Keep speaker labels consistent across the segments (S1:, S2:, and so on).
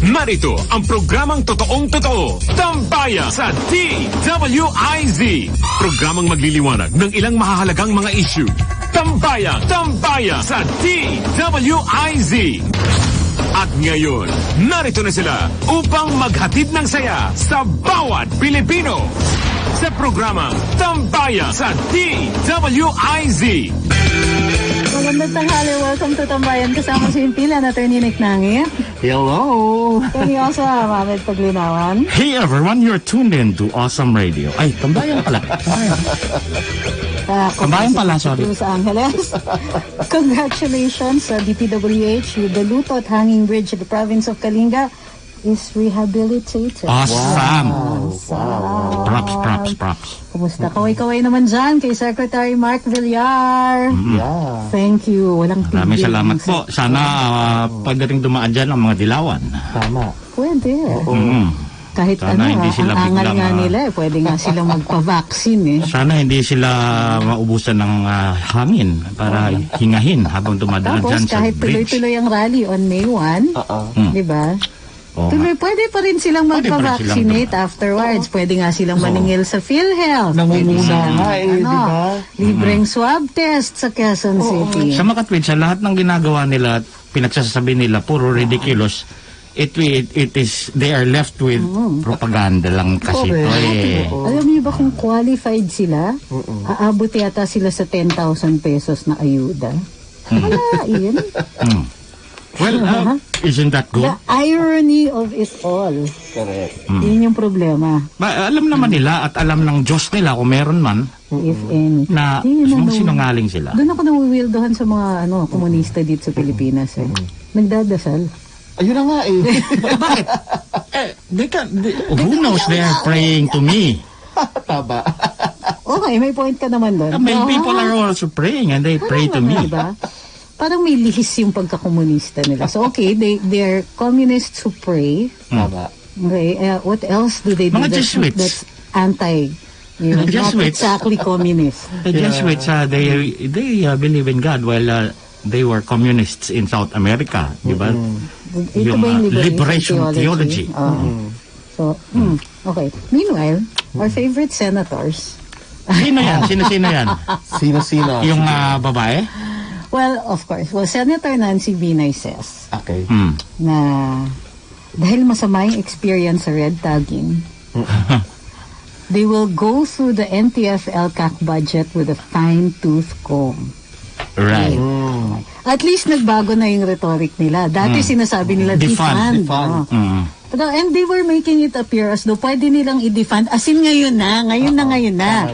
S1: Narito ang programang totoong-totoo, Tambayan sa DWIZ. Programang magliliwanag ng ilang mahahalagang mga issue. Tambayan sa DWIZ. At ngayon, narito na sila upang maghatid ng saya sa bawat Pilipino. Sa programang Tambayan sa DWIZ.
S2: Magandang tanghali. Welcome to Tambayan. Kasama si Impila na Attorney Nick Nangit.
S3: Hello!
S2: Kani Osa, Mohamed Paglinawan.
S3: Hey everyone, you're tuned in to Awesome Radio. Ay, Tambayan pala. Tambayan pala, sorry.
S2: Los Angeles. Congratulations sa DPWH with the Lutot Hanging Bridge in the province of Kalinga is rehabilitated.
S3: Awesome!
S2: Wow.
S3: Props.
S2: Kumusta? Kaway-kaway naman dyan kay Secretary Mark Villar.
S3: Yeah.
S2: Thank you. Walang tigil.
S3: Maraming salamat po. Sana pagdating dumaan dyan ang mga dilawan.
S4: Tama.
S2: Pwede. Kahit
S3: sana hindi sila
S2: ang angal
S3: biglang,
S2: nga nila, pwede nga silang magpa-vaccine eh.
S3: Sana hindi sila maubusan ng hangin para hingahin habang dumadaan
S2: Tapos
S3: dyan sa
S2: kahit
S3: bridge.
S2: tuloy-tuloy ang rally on May 1, di ba? Pwede pa rin silang magpa-vaccinate afterwards. Pwede nga silang maningil sa PhilHealth.
S4: Nangunguna nga di ba?
S2: Libreng swab test sa Quezon City.
S3: Sa makatwid, sa lahat ng ginagawa nila at pinagsasabi nila, puro ridiculous. It is, they are left with propaganda lang kasi ito eh.
S2: Alam niyo ba kung qualified sila? Aabot yata sila sa 10,000 pesos na ayuda. Wala, yun.
S3: Well, isn't that good?
S2: The irony of it all.
S4: Correct.
S2: Yun yung problema.
S3: Alam naman nila at alam ng Diyos nila kung meron man
S2: If any.
S3: na sinungaling sila.
S2: Doon ako nawiwildohan sa mga komunista dito sa Pilipinas. Nagdadasal.
S4: Ayun na nga eh.
S3: Bakit? Who knows they are praying to me?
S4: Taba.
S2: Okay, may point ka naman doon.
S3: Many people are also praying and they pray to me.
S2: Diba? Parang may lihis yung pagkakomunista nila. So okay, they're communists who pray.
S4: Taba.
S2: Okay, what else do they do?
S3: Mga Jesuits.
S2: That's anti, not
S3: Jesuits.
S2: exactly communist.
S3: The Jesuits, they believe in God while they were communists in South America, di ba?
S2: Ito ba yung liberation
S3: theology.
S2: So, okay. Meanwhile, our favorite senators.
S3: Sino yan? Sino yan?
S4: Sino?
S3: Yung babae?
S2: Well, of course. Well, Senator Nancy Binay says
S4: Okay.
S2: na dahil masama yung experience sa red tagging, they will go through the NTF-LCAC budget with a fine-tooth comb.
S3: Right.
S2: At least nagbago na yung rhetoric nila. Dati sinasabi nila defund. And they were making it appear as though pwede nilang i-defund. As in ngayon na.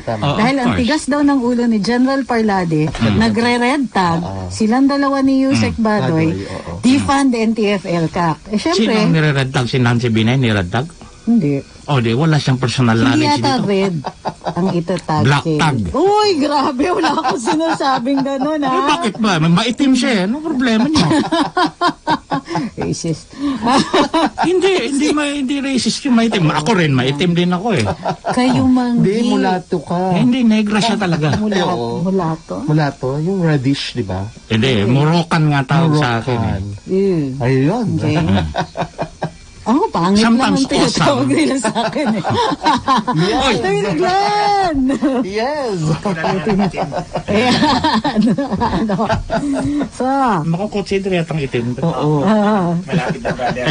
S4: Tama.
S2: Dahil ang tigas daw ng ulo ni General Parlade, nagre-red tag, silang dalawa ni Yusek Badoy, defund NTF-LCAC.
S3: Sino ang nire-red tag? Si Nancy Binay nire-red tag?
S2: Hindi.
S3: Wala siyang personal
S2: Hindi
S3: knowledge
S2: yata
S3: dito.
S2: red ang itatag.
S3: Black tag.
S2: Uy, grabe. Wala akong sinasabing gano'n, ha?
S3: Bakit ba? Maitim siya eh. Ano problema niyo?
S2: Racist.
S3: Hindi racist yung maitim. Ako rin, maitim din ako eh.
S2: Kayo
S4: Hindi, mulato ka.
S3: Hindi, negra siya talaga.
S2: Mulato?
S4: Mulato, yung radish, di ba?
S3: Hindi, Moroccan nga tawag sa akin eh.
S4: Ayun.
S2: Okay. Pangit
S3: Sometimes
S2: lang ang tinatawag nila sa akin eh.
S4: Yes.
S2: Attorney Glenn!
S4: Yes.
S2: So,
S3: Makakonsider yatang itim.
S4: Oo.
S5: Malapit na, brother.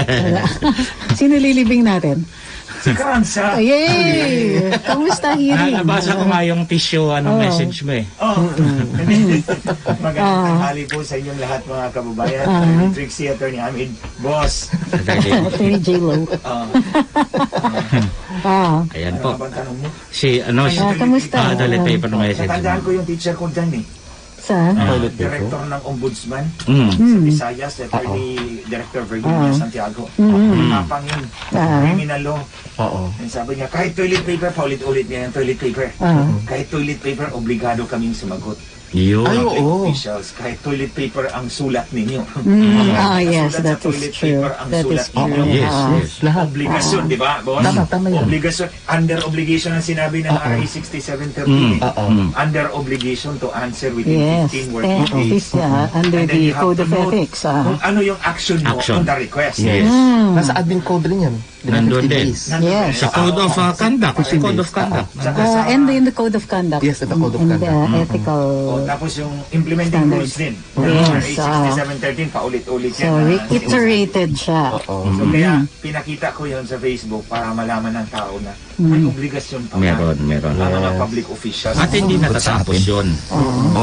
S2: sino lilibing natin?
S5: Si Kranza.
S2: Yay! Kamusta, hearing?
S3: Nabasa ko nga yung tissue message mo eh.
S5: Magandang tanghali po sa inyong lahat mga kababayan. Trixie, Attorney Hamid, Boss.
S2: Attorney J-Lo.
S3: Ayan po.
S5: Ano bang tanong mo?
S2: Kamusta?
S3: Toilet paper message.
S5: Natandaan ko yung teacher ko dyan eh.
S2: Sa?
S5: Director ng Ombudsman sa Visayas, Director Virginia Santiago. Tapang yun. Criminal law. And sabi niya, kahit toilet paper, paulit-ulit niya yung toilet paper. Kahit toilet paper, obligado kaming sumagot.
S3: Yun.
S4: Ay, oo.
S5: officials. Kahit toilet paper ang sulat ninyo.
S2: Yes,
S5: Sulat sa
S2: that
S5: toilet
S2: is true.
S5: paper ang
S2: That
S5: sulat
S2: is true.
S5: ninyo.
S3: Yes, yes.
S4: Lahat.
S5: Obligasyon, di ba, boss?
S4: Tama yan.
S5: Obligasyon. Under obligation ang sinabi ng RA 6738. Under obligation to answer within
S2: Yes,
S5: 15 working days.
S2: under
S5: And then
S2: the
S5: you have
S2: Code
S5: to
S2: of
S5: note
S2: Ethics.
S5: kung ano yung action mo
S3: Action.
S5: on the request.
S3: Yes.
S4: Nasa admin code rin yan.
S3: Nandun
S4: 50
S3: din.
S4: days.
S2: Yes.
S3: Sa Code of Conduct. Sa Code of Conduct.
S5: Saka sa,
S2: And in the Code of Conduct.
S4: Yes, at the Code of
S2: And
S4: Conduct.
S2: ethical.
S5: tapos yung implementing
S2: Standards.
S5: rules din.
S2: Yes,
S5: RA 6713, paulit-ulit yan.
S2: So,
S5: na
S2: reiterated siya.
S5: So, kaya pinakita ko yun sa Facebook para malaman ng tao na may obligasyon pa
S3: Meron.
S5: ang mga public officials.
S3: At hindi natatapos yun.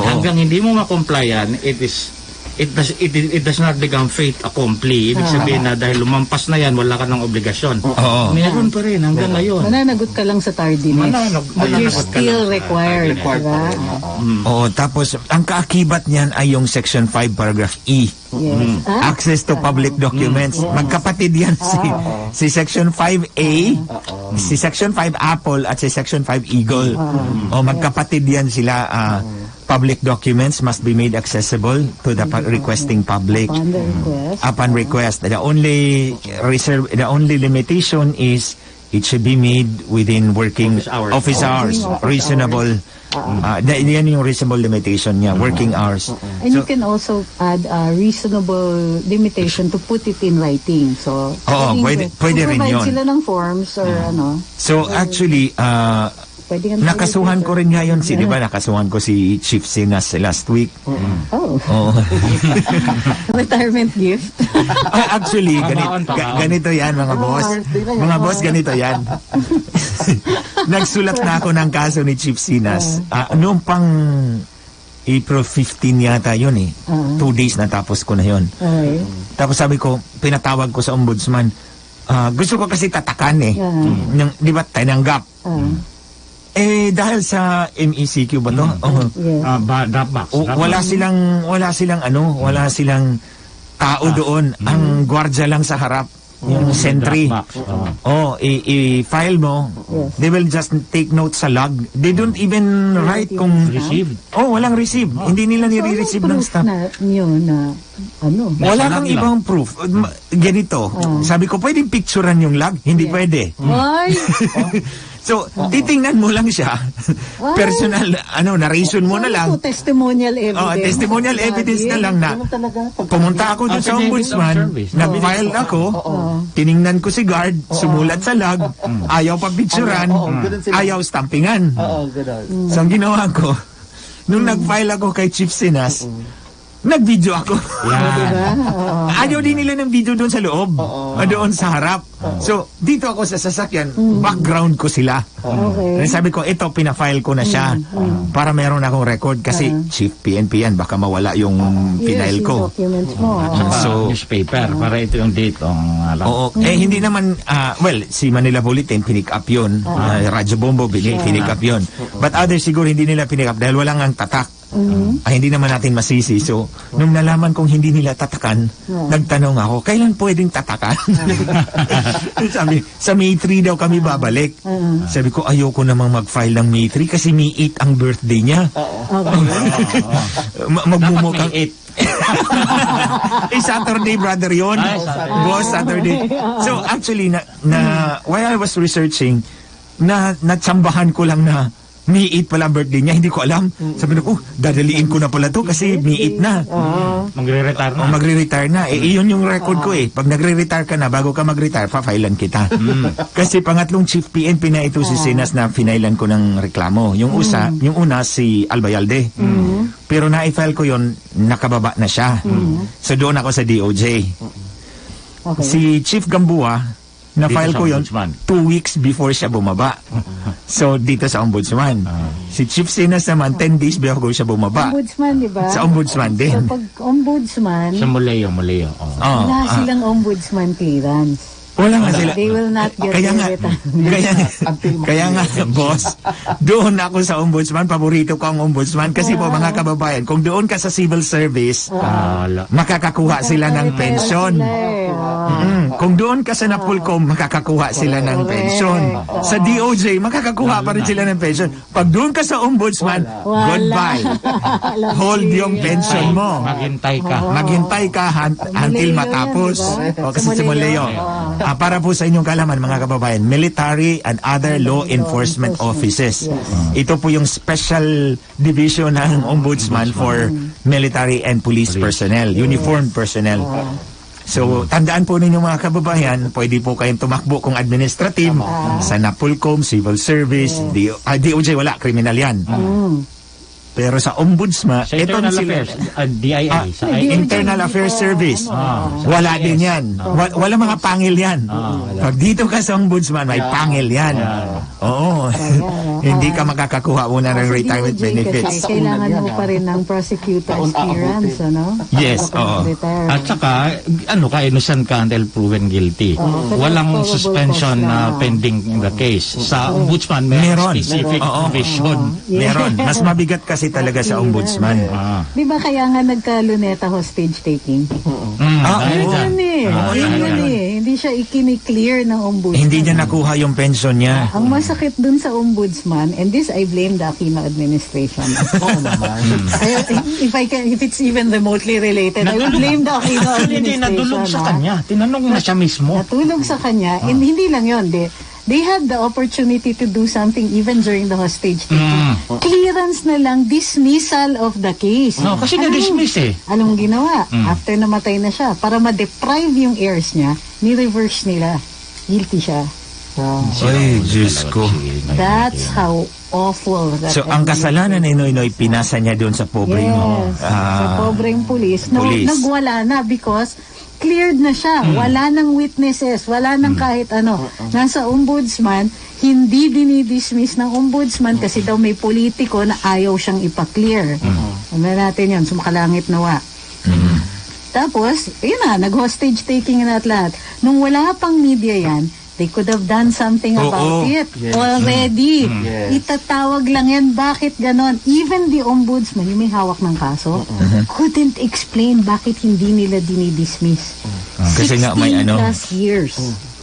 S3: Hanggang hindi mo makomplyan, it does not become fait accompli. Ibig sabihin na dahil lumampas na yan, wala ka ng obligasyon. Meron pa rin hanggang ngayon.
S2: Mananagot ka lang sa tardiness. But you're still required. Diba?
S6: Oo, tapos ang kaakibat niyan ay yung Section 5 Paragraph E.
S2: Yes.
S6: Access to public documents. Magkapatid yan si Section 5A, si Section 5 Apple at si Section 5 Eagle. Magkapatid yan sila. Public documents must be made accessible to the requesting public
S2: On the request.
S6: upon request. The only limitation is it should be made within working office hours. Reasonable. Yan yung reasonable limitation niya, working hours.
S2: And you can also add a reasonable limitation to put it in writing. So,
S6: pwede rin
S2: provide
S6: yun.
S2: sila ng forms or ano.
S6: So actually,
S2: Pwede nga
S6: nakasuhan ko rin ngayon di ba nakasuhan ko si Chief Sinas last week.
S2: Oh,
S6: Oh.
S2: retirement gift.
S6: Actually,
S3: Pabaon.
S6: ganito yan mga boss. Mga boss, ganito yan. Nagsulat na ako ng kaso ni Chief Sinas. Noong pang April 15 yata yun 2 days natapos ko na yun.
S2: Okay.
S6: Tapos sabi ko, pinatawag ko sa ombudsman. Gusto ko kasi tatakan di ba, tinanggap. Dahil sa MECQ ba to?
S2: Yes.
S3: Dropbox.
S6: Wala silang tao doon. Ang gwardya lang sa harap. Yung sentry. I-file mo.
S2: Yes.
S6: They will just take note sa log. They don't even write kung...
S3: Received.
S6: walang receive. Hindi nila nire-receive ng staff.
S2: na yun na ano.
S6: Wala kang ibang proof. Ganito. Sabi ko, pwedeng picturean yung log? Hindi pwede.
S2: Why?
S6: So, titingnan mo lang siya. Personal, narration mo na lang.
S2: Testimonial evidence.
S6: Testimonial evidence na lang na pumunta ako doon sa ombudsman, nag-file ako, tiningnan ko si guard, sumulat sa log, ayaw pa-picturean, ayaw stampingan. So, ang ginawa ko, nung nag-file ako kay Chief Sinas, nag-video ako. Ayaw din nila ng video doon sa loob. Doon sa harap. So, dito ako sa sasakyan, background ko sila.
S2: Okay.
S6: Sabi ko, ito, pinafile ko na siya para meron akong record kasi Chief PNP yan, baka mawala yung
S2: Yes,
S6: pinile ko.
S2: yung documents mo.
S6: So,
S3: newspaper. Para ito yung date.
S6: Oo. Hindi naman, si Manila Bulletin, pinick up yun. Radyo Bombo, pinick up yun. But others siguro hindi nila pinick up dahil walang ang tatak. Hindi naman natin masisi. So, nung nalaman kong hindi nila tatakan, nagtanong ako, kailan pwedeng tatakan? Sabi, sa May 3 daw kami babalik. Sabi ko, ayoko namang mag-file ng May 3 kasi May 8 ang birthday niya. Magmumukha. Saturday, brother, yon. Boss, Saturday. So, actually, while I was researching, natsambahan ko lang na May 8 pala ang birthday niya, hindi ko alam. Sabi ko, dadaliin ko na pala to kasi May 8 na.
S3: Magre-retire na.
S6: Magre-retire na. Iyon yung record ko Pag nagre-retire ka na, bago ka mag-retire, pa-filean kita. Kasi pangatlong Chief PNP na ito si Sinas na finailan ko ng reklamo. Yung una si Albayalde. Pero na-file ko yon, nakababa na siya. So doon ako sa DOJ.
S2: Okay.
S6: Si Chief Gamboa, na-file ko yon 2 weeks before siya bumaba. So, dito sa ombudsman. Si Chief Sinas naman, 10 days before siya bumaba.
S2: Ombudsman, di ba?
S6: Sa ombudsman din.
S2: So, pag ombudsman,
S3: Sa Muleo.
S2: wala silang ombudsman clearance.
S6: Wala nga sila.
S2: They will not get
S6: Kaya nga, kaya nga, boss, doon ako sa ombudsman, paborito ko ang ombudsman kasi po mga kababayan, kung doon ka sa civil service, makakakuha sila ng pensyon. Kung doon ka sa Napolcom, makakakuha sila ng pensyon. Sa DOJ, makakakuha pa rin sila ng pensyon. Pag doon ka sa ombudsman, goodbye. Hold yung pensyon mo. Maghintay ka until matapos. O kasi simulayo. Para po sa inyong kalaman, mga kababayan, military and other law enforcement offices. Ito po yung special division ng ombudsman for military and police personnel, uniformed personnel. So, tandaan po ninyo mga kababayan, pwede po kayong tumakbo kung administrative sa Napolcom, civil service, DOJ, wala, criminal yan. Pero sa ombudsman,
S3: Sa Internal Affairs, DIA. Sa
S6: Internal Affairs Service, wala din yan. Wala mga pangil yan. Pag dito ka sa ombudsman, may pangil yan. Oo. Hindi ka makakakuha muna ng retirement benefits.
S2: Kasi kailangan mo pa rin ng prosecutor's clearance, ano?
S6: Yes, oo.
S3: At saka, innocent ka until proven guilty. Walang suspension na pending in the case. Sa ombudsman, may specific provision.
S6: Meron. Mas mabigat kasi talaga sa ombudsman.
S2: Di ba kaya nga nagka-luneta hostage taking? Hindi siya ikini-clear ng ombudsman.
S6: Hindi niya nakuha yung pension niya.
S2: Ang masakit dun sa ombudsman, and this I blame the Aquino administration. If it's even remotely related, I will blame the Aquino administration.
S3: Hindi, nadulog sa kanya. Tinanong na siya mismo.
S2: Natulog sa kanya. And hindi lang yun. They had the opportunity to do something even during the hostage taking. Clearance na lang, dismissal of the case.
S3: No, kasi na-dismiss eh.
S2: Anong ginawa? After namatay na siya, para ma-deprive yung heirs niya, ni-reverse nila. Guilty siya.
S6: Ay, Diyos ko.
S2: That's how awful that.
S6: So, ang kasalanan ni Noynoy, pinasa niya doon sa pobreng
S2: sa pobreng pulis. Nagwala na because cleared na siya. Wala nang witnesses. Wala nang kahit ano. Nasa ombudsman, hindi dinidismiss ng ombudsman kasi daw may politiko na ayaw siyang ipa-clear. Ano natin yun? Sumakalangit nawa. Tapos, yun na, nag-hostage taking na at lahat. Nung wala pang media yan, they could have done something about it already. Itatawag lang yan. Bakit ganon? Even the ombudsman, yung may hawak ng kaso, couldn't explain bakit hindi nila dinidismiss.
S6: Kasi nga may
S2: 16+ years.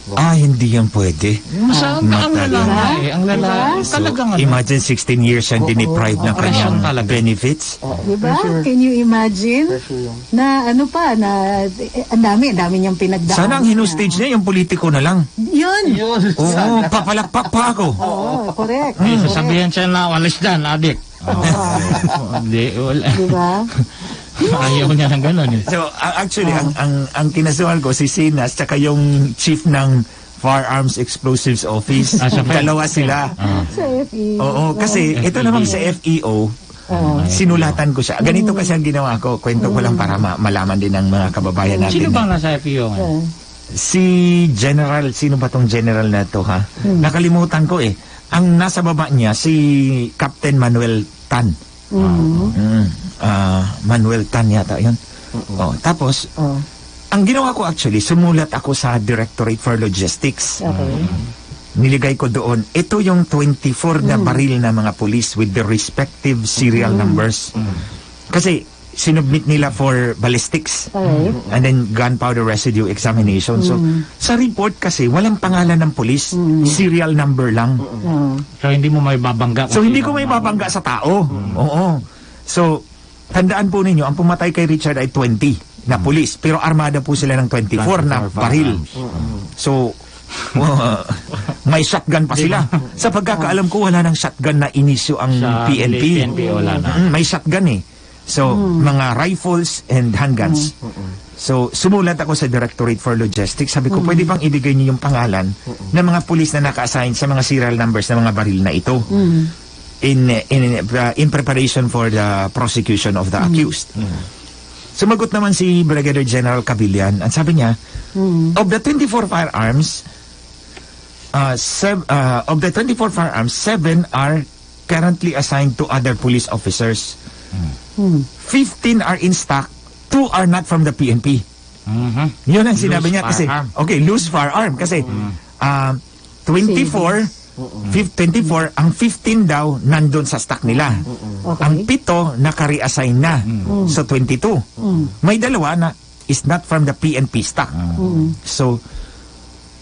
S6: Hindi yan pwede.
S3: Ang lalaki. Ang lalaki. Talagang
S6: Imagine 16 years siyang diniprive ng kanyang benefits.
S2: Diba? Can you imagine? Na ano pa, na ang dami niyang pinagdaan.
S6: Sana ang hinustage niya, yung politiko na lang.
S2: Yun!
S6: Oo, papalakpak pa ako.
S2: Oo, correct.
S3: sasabihin siya na, alis dyan, adik. Hindi, wala.
S2: Diba?
S3: Ayaw niya ng gano'n eh.
S6: So, actually, ang kinasuhan ko, si Sinas, tsaka yung chief ng Firearms Explosives Office. Dalawa sila.
S2: Sa FEO.
S6: Oo, kasi ito namang sa FEO, sinulatan ko siya. Ganito kasi ang ginawa ko. Kwento ko lang para malaman din ng mga kababayan natin.
S3: Sino bang nasa FEO ngayon?
S6: Si General, sino ba tong General na to ha? Nakalimutan ko eh. Ang nasa baba niya, si Captain Manuel Tan. Manuel Tan yata yun. Tapos, ang ginawa ko actually, sumulat ako sa Directorate for Logistics. Niligay ko doon, ito yung 24 na baril na mga police with the respective serial numbers. Kasi, sinubmit nila for ballistics and then gunpowder residue examination. So, sa report kasi, walang pangalan ng police, serial number lang.
S3: So, hindi mo may babangga.
S6: So, hindi ko may babangga sa tao. Oo. So, tandaan po ninyo, ang pumatay kay Richard ay 20 na police, pero armada po sila ng 24 na baril. So, may shotgun pa sila. Sa pagkakaalam ko, wala ng shotgun na inisyo ang PNP.
S3: Wala na.
S6: May shotgun eh. So, mga rifles and handguns. So, sumulat ako sa Directorate for Logistics. Sabi ko, pwede bang ibigay niyo yung pangalan ng mga police na naka-assign sa mga serial numbers ng mga baril na ito? In preparation for the prosecution of the accused. Sumagot naman si Brigadier General Cabillan. Ang sabi niya, of the 24 firearms, 7 are currently assigned to other police officers. 15 are in stock, 2 are not from the PNP. Yun ang sinabi niya kasi, okay, loose firearm. Kasi, 24, 24, ang 15 daw nandun sa stock nila.
S2: Okay.
S6: Ang 7 naka-reassign na. So 22. May dalawa na is not from the PNP stock. So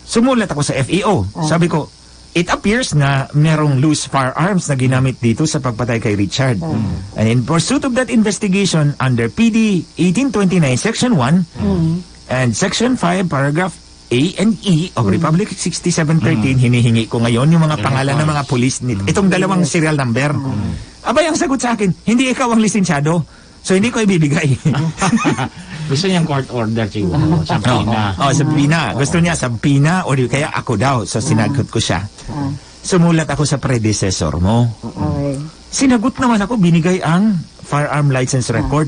S6: sumulat ako sa FEO. Sabi ko, it appears na merong loose firearms na ginamit dito sa pagpatay kay Richard. And in pursuit of that investigation under PD 1829 Section 1 and Section 5 Paragraph A and E of Republic 6713, hinihingi ko ngayon yung mga pangalan ng mga pulis itong dalawang serial number. Abay, ang sagot sa akin, hindi ikaw ang lisensyado, so hindi ko ibibigay.
S3: Gusto niyang court order siguro sa PINA.
S6: Sa PINA. Gusto niya sa PINA o kaya ako daw. So sinagot ko siya. Sumulat ako sa predecessor mo. Sinagot naman ako, binigay ang firearm license record.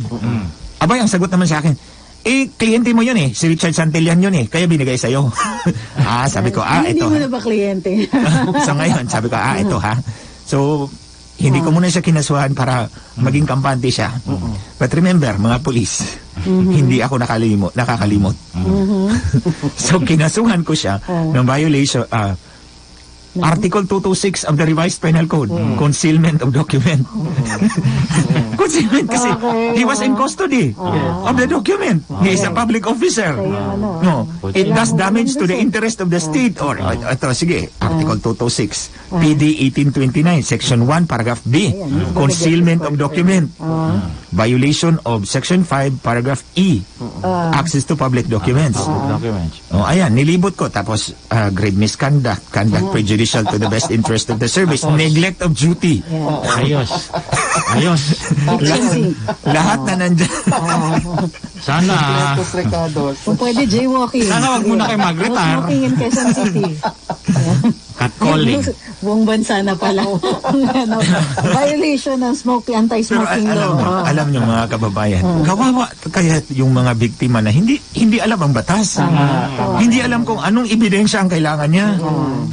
S6: Abay, ang sagot naman sa akin, kliyente mo yun si Richard Santillan yun kaya binigay sa'yo. Sabi ko,
S2: Hindi
S6: ito.
S2: mo na ba kliyente?
S6: So ngayon, sabi ko, ito ha. So, hindi ko muna siya kinasuhan para maging kampante siya. But remember, mga polis, hindi ako nakakalimot. So, kinasuhan ko siya ng violation, Article 226 of the Revised Penal Code, concealment of document. Concealment kasi he was in custody of the document. He is a public officer. No, it does damage to the interest of the state. Or ito, sige, Article 226, PD 1829, Section 1, Paragraph B, concealment of document. Violation of Section 5, Paragraph E, access to public documents. Ayan, nilibot ko. Tapos, grave misconduct, conduct prejudicial to the best interest of the service, neglect of duty.
S3: Ayos.
S6: Lahat na nandyan.
S3: Sana.
S2: Kung pwede, jaywalking.
S3: Sana wag muna kayo mag-retire.
S2: Jaywalking in Quezon City.
S3: Catcalling.
S2: Buong bansa na pala. Violation ng anti-smoking law.
S6: Alam nyo mga kababayan, kawawa kaya yung mga biktima na hindi alam ang batas. Hindi alam kung anong ebidensya ang kailangan niya.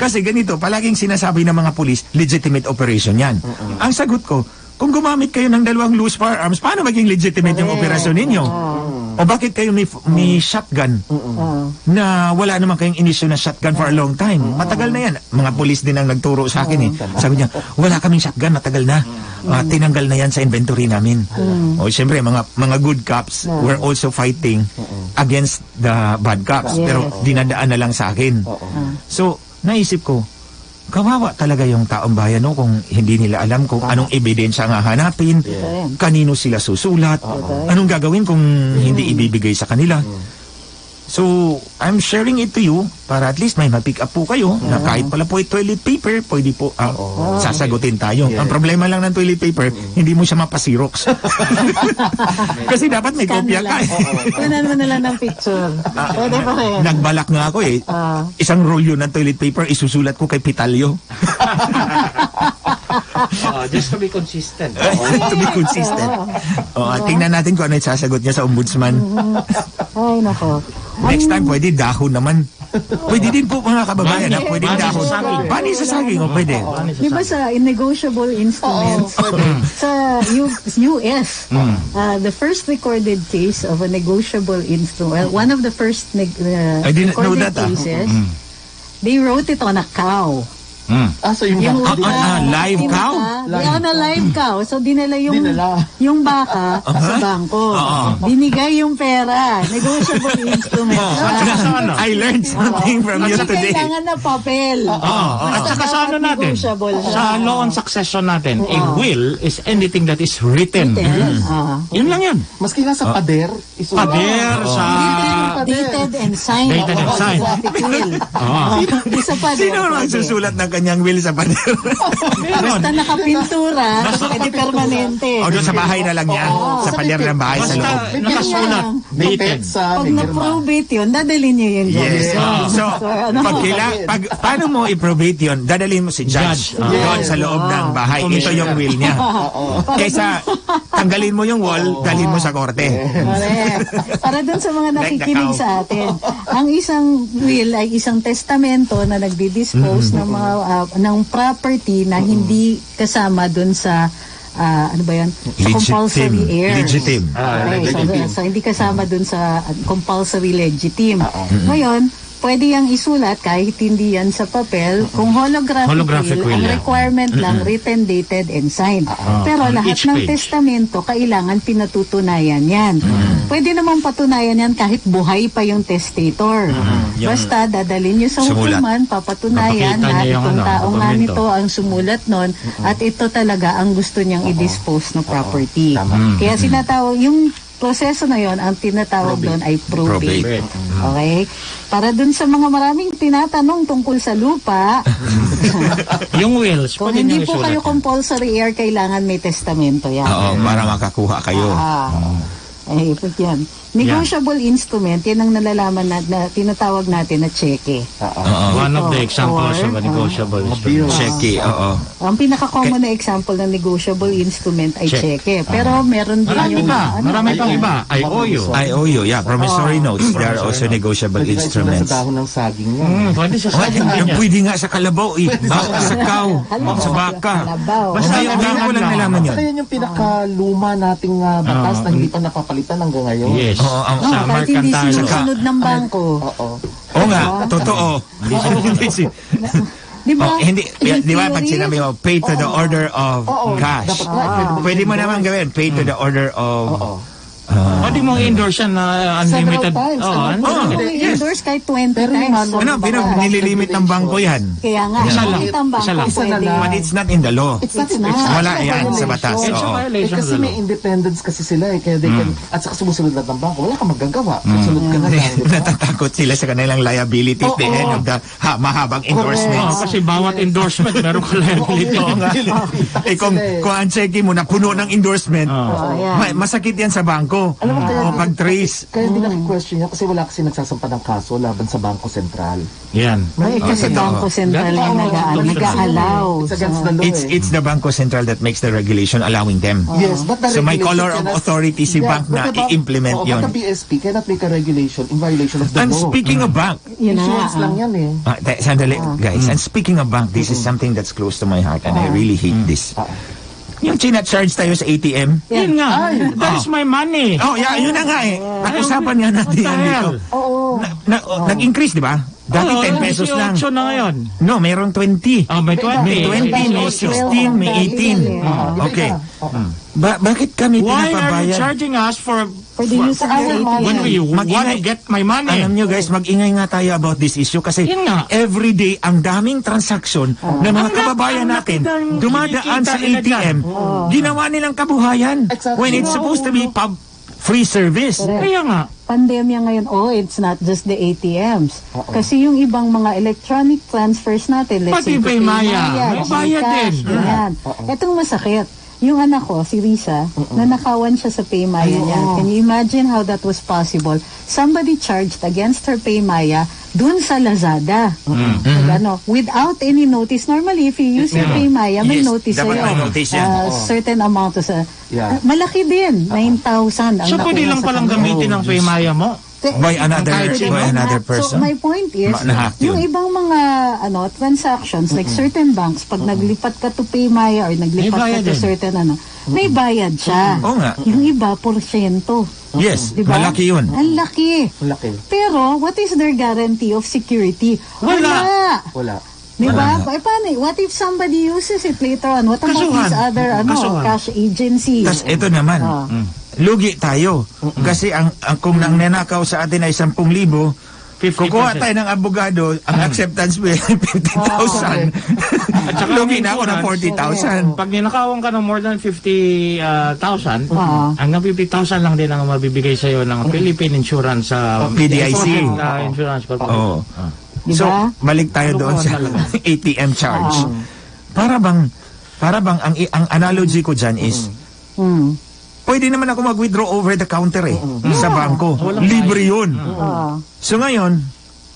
S6: Kasi ganito, palaging sinasabi ng mga pulis, legitimate operation yan. Ang sagot ko, kung gumamit kayo ng dalawang loose firearms, paano maging legitimate yung operasyon ninyo? O bakit kayo may shotgun na wala naman kayong inisyu na shotgun for a long time? Matagal na yan. Mga pulis din ang nagturo sa akin Sabi niya, wala kaming shotgun, matagal na. Tinanggal na yan sa inventory namin. O siyempre, mga good cops were also fighting against the bad cops. Pero dinadaan na lang sa akin. So, naisip ko, kawawa talaga yung taong bayan kung hindi nila alam kung anong ebidensya ang hahanapin, kanino sila susulat, anong gagawin kung hindi ibibigay sa kanila. So, I'm sharing it to you para at least may ma-pick up po kayo na kahit pala po toilet paper, pwede po sasagutin tayo. Ang problema lang ng toilet paper, hindi mo siya mapasirox. Kasi dapat may kopya ka
S2: Kunan mo na lang ng picture. Pwede pa rin.
S6: Nagbalak nga ako isang roll yun ng toilet paper, isusulat ko kay Pitalyo.
S3: Just to be consistent.
S6: To be consistent. Tingnan natin kung ano yung sasagot niya sa ombudsman.
S2: Ay, nako.
S6: Next time, pwede dahon naman. Pwede din po mga kababayan na pwedeng dahon. Pani sa saging, pwede.
S2: Di ba sa negotiable instruments, sa US, the first recorded case of a negotiable instrument, one of the first recorded cases, they wrote it on a cow.
S4: So yung
S6: live cow?
S2: On a live cow. So, dinala yung baka sa bangko. Dinigay yung pera. Negotiable instrument.
S6: I learned something from you today.
S2: Kailangan na papel.
S3: At saka sa ano natin, sa law on succession natin, a will is anything that is written. Yun lang yan.
S4: Maski nga sa pader.
S3: Pader, sa...
S2: Dated and signed.
S3: Dated and signed.
S2: Isa pa
S6: Sino ang susulat ng kanyang will sa pader?
S2: Basta nakapintura, pwede permanente.
S6: O doon sa bahay na lang yan. Sa pader ng bahay sa loob.
S3: Nakasulat. Dated.
S2: Pag na-probate yun, dadalhin niyo yun.
S6: Yes. So, paano mo i-probate yun? Dadalhin mo si judge doon sa loob ng bahay. Ito yung will niya. Kaysa tanggalin mo yung wall, dalhin mo sa korte.
S2: Para doon sa mga nakikinig sa atin, ang isang will ay isang testamento na nagdi-dispose ng mga ng property na hindi kasama doon sa ano ba yan? Sa compulsory heirs.
S6: Legitim.
S2: Okay, so hindi kasama dun sa compulsory legitim. Ngayon, pwede yang isulat kahit hindi yan sa papel. Kung holographic will, ang requirement lang written, dated, and signed. Pero lahat ng testamento, kailangan pinatutunayan yan. Pwede naman patunayan yan kahit buhay pa yung testator. Basta dadalhin nyo sa hukuman, papatunayan na itong taong nga nito ang sumulat nun at ito talaga ang gusto niyang i-dispose ng property. Kaya sinatawag yung proseso na yon, ang tinatawag doon ay probate. Okay? Para doon sa mga maraming tinatanong tungkol sa lupa,
S3: yung wills,
S2: kung hindi po kayo compulsory heir, kailangan may testamento yan.
S6: Oo, para makakuha kayo.
S2: Yan. Negotiable instrument, yan ang nalalaman na tinatawag natin na cheque.
S3: One of the examples of a negotiable instrument.
S6: Cheque, oo.
S2: Ang pinaka-common na example ng negotiable instrument ay cheque. Pero meron din yung...
S3: Marami pang iba. IOU.
S6: IOU, yeah. Promissory notes. They are also negotiable instruments.
S4: Sa dahon ng saging yan.
S3: Pwede sa saging
S6: Yung
S3: niya.
S6: pwede nga sa kalabaw, sa cow, sa baka.
S2: Basta
S6: Ngayon ko lang nalaman yun.
S4: Ito yan yung pinakaluma nating batas na hindi pa napapalitan hanggang ngayon.
S3: Yes.
S6: Oo,
S3: Sa
S2: kahit hindi
S3: Mercantile.
S2: sinusunod ng bangko.
S6: Oo nga, totoo.
S2: Di ba?
S6: Hindi, di ba pag sinabi mo, pay to the order of cash. Pwede mo naman gawin, pay to the order of...
S3: Pwede mong endorse yan na unlimited.
S2: I-endorse kahit 20 times.
S6: Nililimit ng bangko yan.
S2: Kaya nga, kahit ang bangko pwede.
S6: But it's not in the law.
S4: It's not.
S6: Wala yan sa batas.
S3: It's a violation of
S4: Kasi
S3: the
S4: may
S3: law.
S4: independence kasi sila kaya they can, at saka sumusunod lahat ng bangko, wala kang magagawa. Susunod ka na lang.
S6: Natatakot sila sa kanilang liability at the end of the mahabang endorsements.
S3: Kasi bawat endorsement, meron ka liability.
S6: Kung ang cheque mo na puno ng endorsement, masakit yan sa bangko.
S4: Alam mo kaya
S6: pag-trace.
S4: Kaya hindi na-question niya kasi wala kasi nagsasampa ng kaso laban sa Bangko Sentral.
S3: Yan.
S2: Kasi Bangko Sentral yung nag-allow.
S4: It's against the law.
S6: It's the Bangko Sentral that makes the regulation allowing them.
S4: Yes, but the
S6: So may
S4: regulation
S6: color of
S4: cannot-
S6: authority si bank na i-implement
S4: But
S6: yun.
S4: the BSP cannot make a regulation in violation of the
S6: And
S4: law.
S6: speaking of bank,
S2: Yun na
S4: Insurance lang yan eh.
S6: sandali guys, and speaking of bank, this is something that's close to my heart and I really hate this. Yung charge tayo sa ATM.
S3: Yun nga. That is my money.
S6: Oh, yeah, yun na nga eh. Pag-usapan nga natin yan dito. Nag-increase, di ba? Dati 10 pesos lang.
S3: 18 na ngayon.
S6: No, mayroong 20.
S3: May 20.
S6: May 20, may 16, may 18. Okay. Bakit kami
S3: Why are you
S6: pinapabayad?
S3: charging us for
S2: Pwede nyo sa
S3: when we want to get my money?
S6: Alam nyo guys, mag-ingay nga tayo about this issue kasi
S3: Yun nga.
S6: every day ang daming transaksyon ng mga kababayan natin dumadaan sa ATM. Ginawa nilang kabuhayan when it's supposed to be free service.
S3: Kaya nga.
S2: Pandemya ngayon, it's not just the ATMs. Kasi yung ibang mga electronic transfers natin, let's
S3: Pati
S2: say,
S3: Paymaya, may bayad din.
S2: Ganyan. Itong masakit. Yung anak ko, si Risa, nanakawan siya sa Paymaya niya. Can you imagine how that was possible? Somebody charged against her Paymaya dun sa Lazada. Without any notice. Normally, if you use your Paymaya, may notice
S6: dapat
S2: sa'yo.
S6: may notice yan.
S2: Certain amount sa... malaki din. 9,000 ang
S3: So pwede
S2: nakuha
S3: lang
S2: sa
S3: palang
S2: kanya.
S3: gamitin ng Paymaya mo?
S6: By another
S2: So
S6: person.
S2: my point is,
S6: Na-hack
S2: yung
S6: yun.
S2: ibang mga transactions like certain banks, pag naglipat ka to Paymaya or naglipat ka to
S3: din.
S2: certain may bayad siya.
S6: Oo nga.
S2: Yung iba, porsyento.
S6: Yes,
S2: Diba?
S6: malaki yun.
S2: Ang laki.
S4: Malaki.
S2: Pero, what is their guarantee of security?
S4: Wala.
S2: Diba? Paano? What if somebody uses it later on? What about
S3: Kasuhan.
S2: these other cash agencies?
S6: Tapos ito naman, lugi tayo. Kasi kung nang nanakaw sa atin ay 10,000, kukuha tayo ng abogado, ang acceptance fee 50,000.
S3: At saka
S6: Lugi na ako ng 40,000.
S3: Pag ninakawan ka ng more than 50,000, hanggang 50,000 lang din ang mabibigay sa'yo ng Philippine Insurance
S6: PDIC.
S3: Insurance
S6: Oo.
S2: Diba?
S6: So, balik tayo doon sa ATM charge. Para bang ang analogy ko dyan is, pwede naman ako mag-withdraw over the counter sa bangko. Libre yun. So ngayon,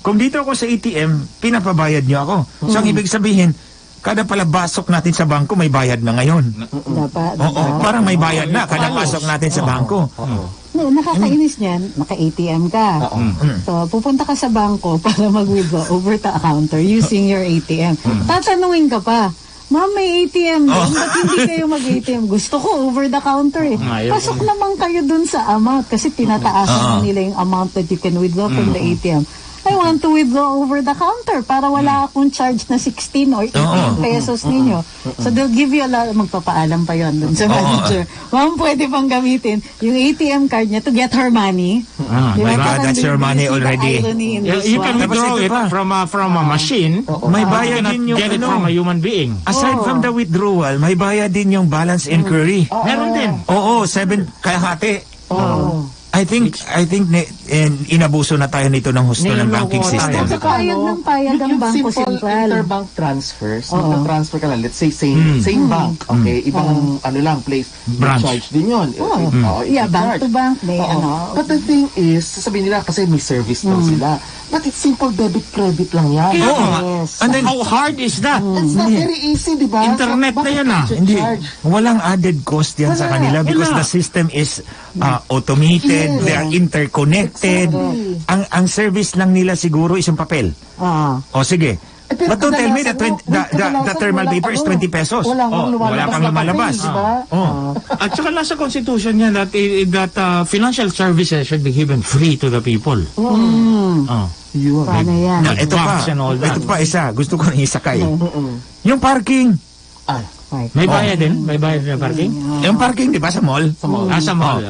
S6: kung dito ako sa ATM, pinapabayad niyo ako. So ang ibig sabihin, kada palabasok natin sa bangko, may bayad na ngayon.
S2: Dapat.
S6: Oo, parang may bayad na kada pasok natin sa bangko.
S2: No, nakakainis niyan, naka-ATM ka. So, pupunta ka sa bangko para mag-withdraw over the counter using your ATM. Tatanungin ka pa, Ma'am, may ATM doon. Ba't hindi kayo mag-ATM? Gusto ko over the counter eh. Pasok naman kayo dun sa amount kasi tinataasan nila yung amount that you can withdraw from the ATM. I want to withdraw over the counter para wala akong charge na 16 or 18 pesos ninyo. So they'll give you a lot, magpapaalam pa yon dun sa manager. Ma'am, pwede pang gamitin yung ATM card niya to get her money.
S6: My God, that's your money already.
S3: You can withdraw it from a machine.
S6: May bayad din yung
S3: get it from a human being.
S6: Aside from the withdrawal, may bayad din yung balance inquiry.
S3: Meron din.
S6: Oo, 7 kalahati. I think inabuso na tayo nito ng husto ng banking system.
S2: Payag ng payag ang Bangko
S4: simple
S2: Sentral.
S4: interbank transfers, magta-transfer ka lang, let's say same bank, okay, ibang place,
S3: Branch.
S4: charge din yun.
S2: Yeah, bank to bank, may
S4: But the thing is, sasabihin nila kasi may service daw sila. But it's simple debit credit lang yan.
S2: Yes.
S3: And then, how hard is that?
S4: It's not very easy, di ba?
S3: Internet na yan
S6: Hindi. Walang added cost yan sa kanila because the system is automated, they are interconnected. Ang service lang nila siguro is yung papel. O sige. But don't tell me that the thermal paper is 20 pesos.
S4: Wala
S6: pang lumalabas.
S3: At saka nasa constitution yan that financial services should be given free to the people.
S2: Paano yan?
S6: Ito pa isa. Gusto ko nang isakay. Yung parking.
S3: May bayad din? May bayad na parking?
S6: Yung parking, di ba, sa mall?
S3: Sa mall.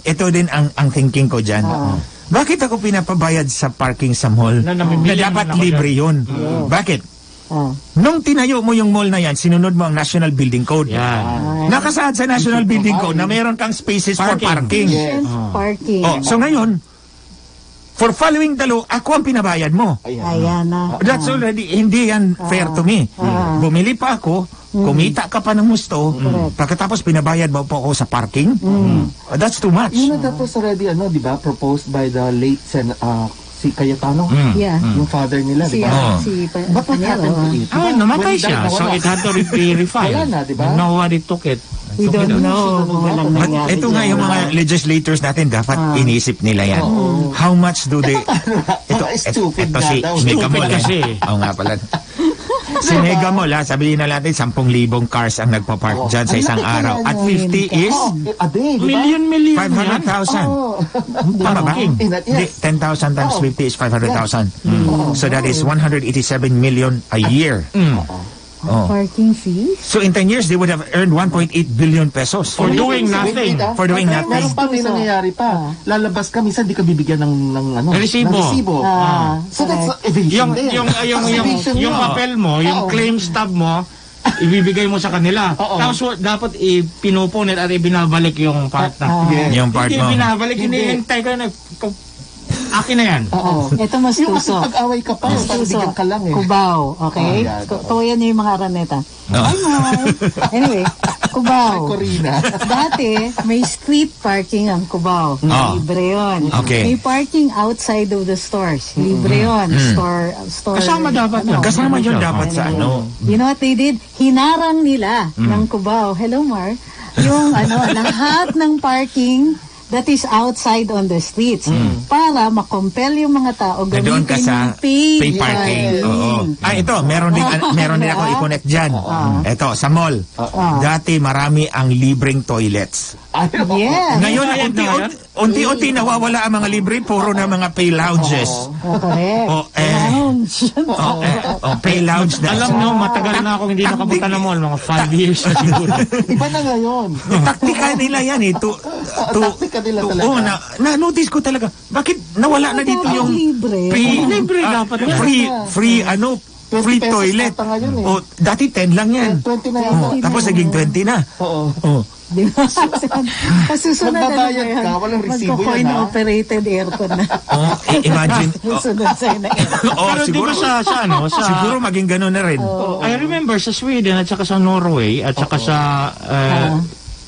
S6: Ito din ang thinking ko dyan. Bakit ako pinapabayad sa parking sa mall? Na dapat libre yun. Bakit? Nung tinayo mo yung mall na yan, sinunod mo ang National Building Code. Nakasaad sa National Building Code na meron kang spaces for parking.
S2: Parking.
S6: So ngayon, for following the law, ako ang pinabayad mo.
S2: Ayan na.
S6: That's already, hindi yan fair to me. Bumili pa ako, kumita ka pa ng gusto, pagkatapos pinabayad mo po ako sa parking. That's too much.
S4: Yun na tapos already, di ba, proposed by the late si Cayetano.
S2: Yeah.
S4: Yung father nila, di ba? But what happened to it?
S3: Namatay siya. So it had to be refiled.
S4: Wala na, di ba?
S3: Nobody took it.
S2: We don't know kung walang
S6: But
S2: nangyari.
S6: ito nga yung mga legislators natin, dapat inisip nila yan. How much do they...
S4: Stupid
S6: ito si
S4: na daw.
S6: Megamol
S3: kasi.
S6: Oo nga pala. Si Megamol, sabihin na natin, 10,000 cars ang nagpa-park dyan sa isang araw. At 50 is
S4: A day, di ba?
S3: Million yan.
S6: 500,000. Tama ba? Hindi, 10,000 times 50 is 500,000. So that is 187 million a year.
S2: Parking fees?
S6: So in 10 years, they would have earned 1.8 billion pesos.
S3: For doing nothing.
S6: For doing nothing.
S4: Meron pa, may nangyayari pa. Lalabas ka, minsan di ka bibigyan ng
S3: Resibo.
S4: So that's evasion din.
S3: Yung papel mo, yung claim stub mo, ibibigay mo sa kanila. Tapos dapat pinupunit at ibinabalik yung part na.
S6: Yung part
S3: Hindi
S6: mo.
S3: binabalik, hinihintay ka na. Akin na yan.
S2: Ito mas
S4: Yung
S2: tuso.
S4: pag-away ka pa, bigyan ka lang eh.
S2: Cubao, okay? Tuwayan niyo yung mga araneta. Anyway, Cubao.
S4: Corina.
S2: Dati, may street parking ang Cubao. Libre yun.
S6: Okay.
S2: May parking outside of the stores. Libre yun. Store.
S3: Kasama dapat yun.
S6: Kasama yun dapat sa ano.
S2: You know what they did? Hinarang nila ng Cubao. Hello, Mar. Yung lahat ng parking that is outside on the streets para makompel yung mga tao
S6: Doon ka
S2: gamitin
S6: sa
S2: yung pay
S6: parking. Oo. Ito, meron din ako i-connect dyan. Ito, sa mall. Dati marami ang libreng toilets.
S2: Yeah.
S6: Ngayon, unti-unti nawawala ang mga libre, puro na mga pay lounges.
S2: Correct.
S6: Pay lounge na.
S3: Alam nyo, matagal na akong hindi nakapunta na mall. Mga 5 years na siguro.
S4: Iba na ngayon.
S6: Taktika nila yan eh.
S4: Taktika nila talaga.
S6: Na-notice ko talaga, bakit nawala na dito yung
S2: libre.
S3: Libre dapat.
S6: Free toilet. O, dati 10 lang yan.
S4: 20 na yan.
S6: Tapos naging 20 na.
S4: Oo.
S2: Di ba? Kasusunod
S4: Magbabayad ka, walang resibo yan,
S2: Magko-coin-operated aircon na.
S6: Imagine.
S2: Susunod sa'yo na aircon.
S3: Pero di ba
S6: siguro maging gano'n na rin.
S3: I remember sa Sweden at saka sa Norway at saka sa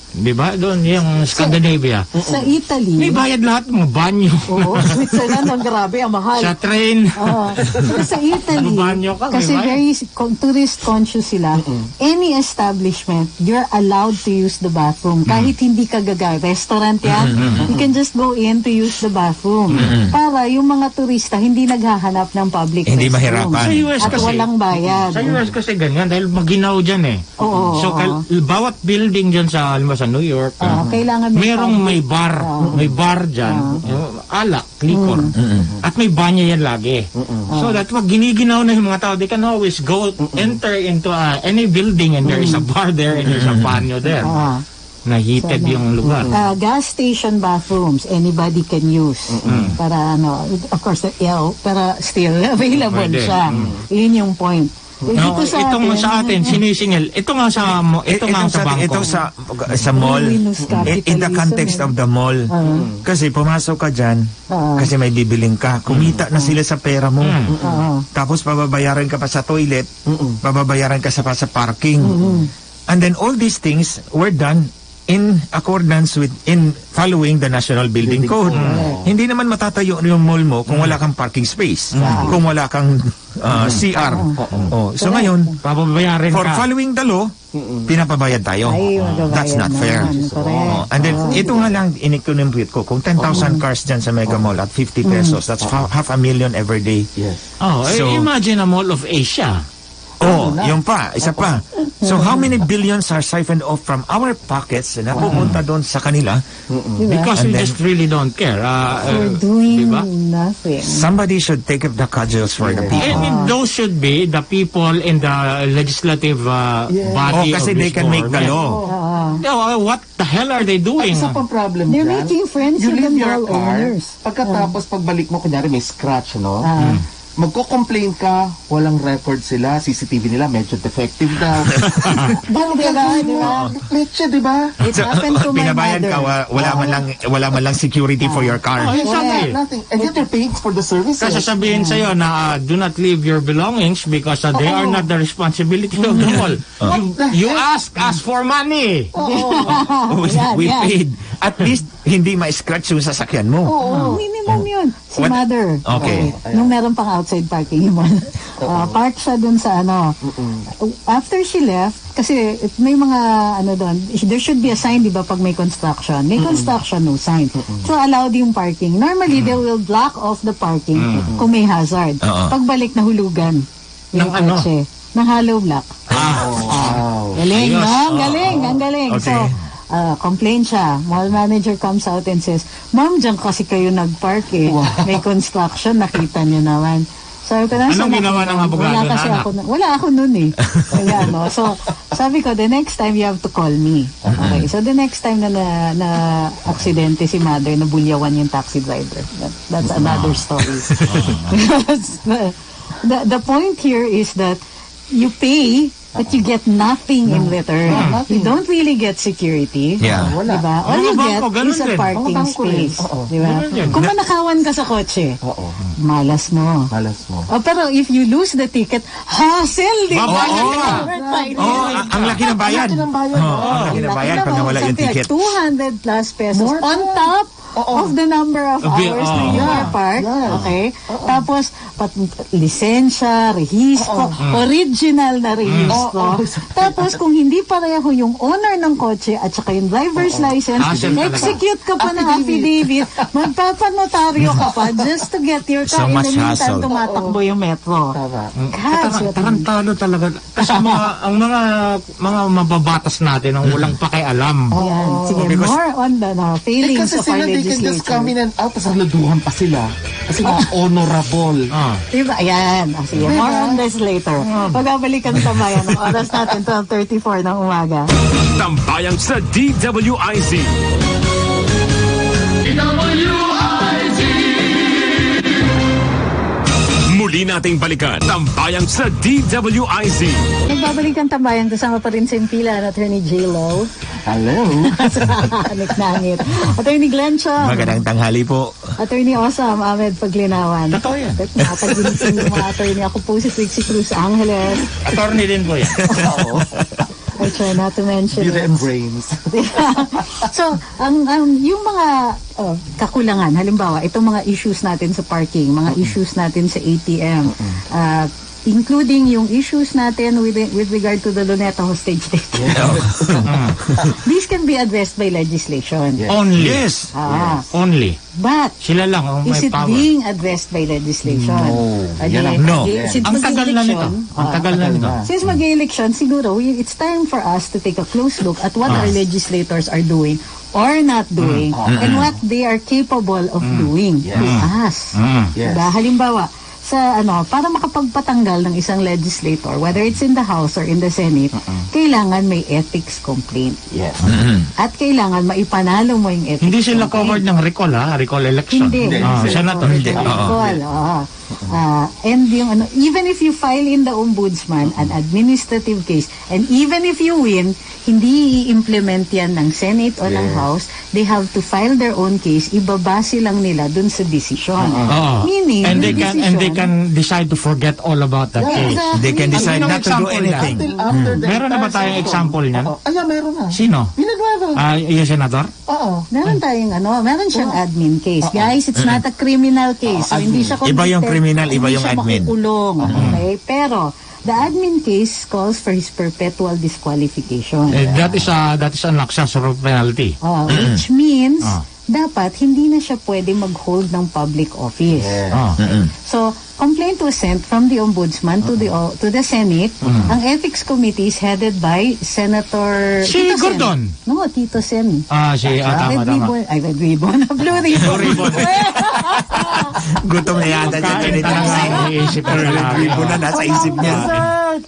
S3: Di ba? Doon, yung Scandinavia.
S2: Sa Italy.
S3: May bayad lahat, mga banyo.
S2: Oo, Switzerland, ang grabe, ang mahal.
S3: Sa train.
S2: Pero sa Italy,
S3: Banyo ka,
S2: kasi
S3: may
S2: very tourist conscious sila, any establishment, you're allowed to use the bathroom. Kahit hindi ka restaurant yan, you can just go in to use the bathroom. Para yung mga turista, hindi naghahanap ng public
S6: Hindi
S2: restroom.
S6: mahirapan.
S3: Sa US
S2: At
S3: kasi,
S2: walang bayad.
S3: Sa US kasi ganyan, dahil maginaw dyan eh.
S2: Oo.
S3: So, bawat building dyan sa New York,
S2: Kailangan
S3: merong may
S2: public.
S3: bar. May bar dyan. Alak, liquor. At may banyo yan lagi. So that pag giniginaw na yung mga tao, they can always enter into any building and there is a bar there and there's a banyo there. Na heated yung lugar.
S2: Gas station bathrooms, anybody can use. Para of course, para still available
S3: Pwede.
S2: siya. Yun yung point.
S3: No, itong sa atin, sinisingil. Ito nga sa bangko.
S6: Ito sa mall. In the context of the mall. Kasi pumasok ka dyan, kasi may bibiling ka. Kumita na sila sa pera mo. Tapos pababayaran ka pa sa toilet, pababayaran ka pa sa parking. And then all these things were done in accordance with following the National Building Code. Hindi naman matatayo yung mall mo kung wala kang parking space, kung wala kang CR. So ngayon,
S3: pababayaran
S6: for
S3: ka.
S6: following the law, pinapabayad tayo. That's not fair. And then ito nga lang in-economate ko, kung 10,000 cars dyan sa Mega Mall at 50 pesos, that's half a million every day. So,
S3: Imagine a mall of Asia.
S6: yung pa, isa pa. So how many billions are siphoned off from our pockets na pupunta doon sa kanila?
S3: Because we just really don't care.
S2: We're doing
S3: diba?
S2: nothing.
S6: Somebody should take up the cudgels for the people.
S3: And those should be the people in the legislative body
S6: Kasi
S3: of
S6: they
S3: this
S6: can make the
S3: government.
S6: law.
S3: What the hell are they doing?
S4: Isa pang problem
S2: They're
S4: dyan,
S2: making friends
S4: you
S2: with the
S4: leave your
S2: mall
S4: car,
S2: owners.
S4: pagkatapos pagbalik mo, kunyari may scratch, no? Magko-complain ka, walang record sila, CCTV nila medyo defective daw. Medyo, di ba?
S2: It happened to my
S6: Binabayan
S2: mother.
S6: ka, wala man lang security for your car.
S3: Exactly.
S4: Nothing. And yet they're paying for the service.
S3: Kasi sabihin sa'yo na do not leave your belongings because they are not the responsibility of the mall. You ask us for money.
S6: We paid. At least, hindi ma-scratch yung sasakyan mo.
S2: Minimum yun. Si
S6: What?
S2: mother.
S6: Okay.
S2: Nung meron pang outside parking yung mall. Park siya dun sa After she left, kasi may mga doon, there should be a sign, di ba, pag may construction. May construction, no sign. So, allowed yung parking. Normally, they will block off the parking kung may hazard. Pagbalik na hulugan yung kotse. Ng hollow block. Galing, no? Ang galing.
S6: Okay.
S2: So, complain siya. Mall manager comes out and says, Ma'am, dyan kasi kayo nag-park eh. May construction, nakita niyo naman. Sabi ko,
S3: Anong ginawa ng abogado,
S2: wala ako nun eh. Kaya, no? So, sabi ko, the next time you have to call me. Okay. So, the next time na aksidente si mother, nabulyawan yung taxi driver. That's another story. The point here is that you pay, but you get nothing in return. You don't really get security.
S6: Yeah.
S2: Diba? All you get is a parking space. Diba? Kung manakawan ka sa kotse, malas mo. Pero if you lose the ticket, hassle, diba?
S6: Ang laki ng bayad. Ang laki ng bayad pag nawala yung ticket.
S2: 200 plus pesos on top of the number of hours na you are parked. Okay? Tapos, lisensya, rehistro, original na rehistro. Tapos, kung hindi pareho yung owner ng kotse at saka yung driver's license, execute ka pa ng affidavit, magpapanotaryo ka pa just to get your car.
S6: So much
S2: in the meantime,
S6: hassle.
S2: tumatakbo yung metro.
S3: Tarantado talaga. Kasi ang mga mababatas natin ang walang pakialam.
S2: Ayan. Sige, more on the failings of our
S4: they can just come
S2: legislature.
S4: in and out, tapos laduhan pa sila. Kasi honorable.
S2: Diba? Ayan. Sige, more on this later. Pagbabalikan sa bayan, ang oras natin, 12:34 ng umaga.
S1: Tambayan sa DWIZ. Muli nating balikan Tambayan sa DWIZ.
S2: Nagbabalik ang tambayan, kasama pa rin sa impila na Attorney J. Lo.
S4: Hello.
S2: Nangit. Attorney Glenn Chong.
S6: Magandang tanghali po.
S2: Attorney Osam Ahmed Paglinawan.
S3: Totoo yan.
S2: Nakataginitin yung mga attorney. Ako po si Trixie Cruz Angeles.
S3: Attorney din po yan.
S2: try not to mention
S4: Beauty
S2: it.
S4: and brains.
S2: So, yung mga kakulangan, halimbawa, itong mga issues natin sa parking, mga issues natin sa ATM, including yung issues natin with regard to the Luneta hostage state. These can be addressed by legislation.
S3: Only.
S6: Yes.
S3: Only.
S2: But,
S3: Sila lang ang
S2: is
S3: may
S2: it
S3: power.
S2: being addressed by legislation?
S6: No.
S2: Since
S3: Ang tagal na nito.
S2: mag-election,
S3: Ang tagal na nito.
S2: Since mag-election, siguro, it's time for us to take a close look at what our legislators are doing or not doing and what they are capable of doing to us.
S4: Yes.
S2: Diba? Halimbawa, sa para makapagpatanggal ng isang legislator, whether it's in the House or in the Senate, kailangan may ethics complaint.
S4: Yes.
S2: At kailangan maipanalo mo yung ethics
S3: Hindi sila
S2: complaint.
S3: covered ng recall, recall election.
S2: Hindi.
S3: Senator.
S6: Hindi.
S2: Recall, and yung even if you file in the ombudsman an administrative case, and even if you win, hindi i-implement yan ng Senate o ng House. They have to file their own case. Ibabase lang nila dun sa decision. Meaning,
S3: And
S2: yung
S3: they can decide to forget all about that case.
S2: exactly.
S6: They can decide
S3: Anong
S6: not to do
S3: example
S6: anything.
S4: Until after the
S3: Meron na ba
S4: entire
S3: tayong
S4: cycle.
S3: example niyan?
S4: Meron na.
S3: Sino?
S4: Pinaglaban.
S3: Yung senator?
S2: Meron tayong meron siyang admin case. Guys, it's not a criminal case. So, hindi siya
S6: Iba yung
S2: convicted,
S6: criminal, iba
S2: hindi
S6: yung
S2: siya
S6: admin.
S2: makukulong. Okay? Pero, the admin case calls for his perpetual disqualification.
S3: That is an accessory penalty.
S2: Which means, dapat hindi na siya pwede mag-hold ng public office. So, complaint was sent from the ombudsman to the Senate. Ang ethics committee is headed by Senator
S3: Si
S2: Tito Sen.
S3: Gordon.
S2: No, Tito Sen.
S3: Tama.
S2: Red ribbon. Blue ribbon.
S6: Gutom na yata siya. Ribo na nasa isip niya.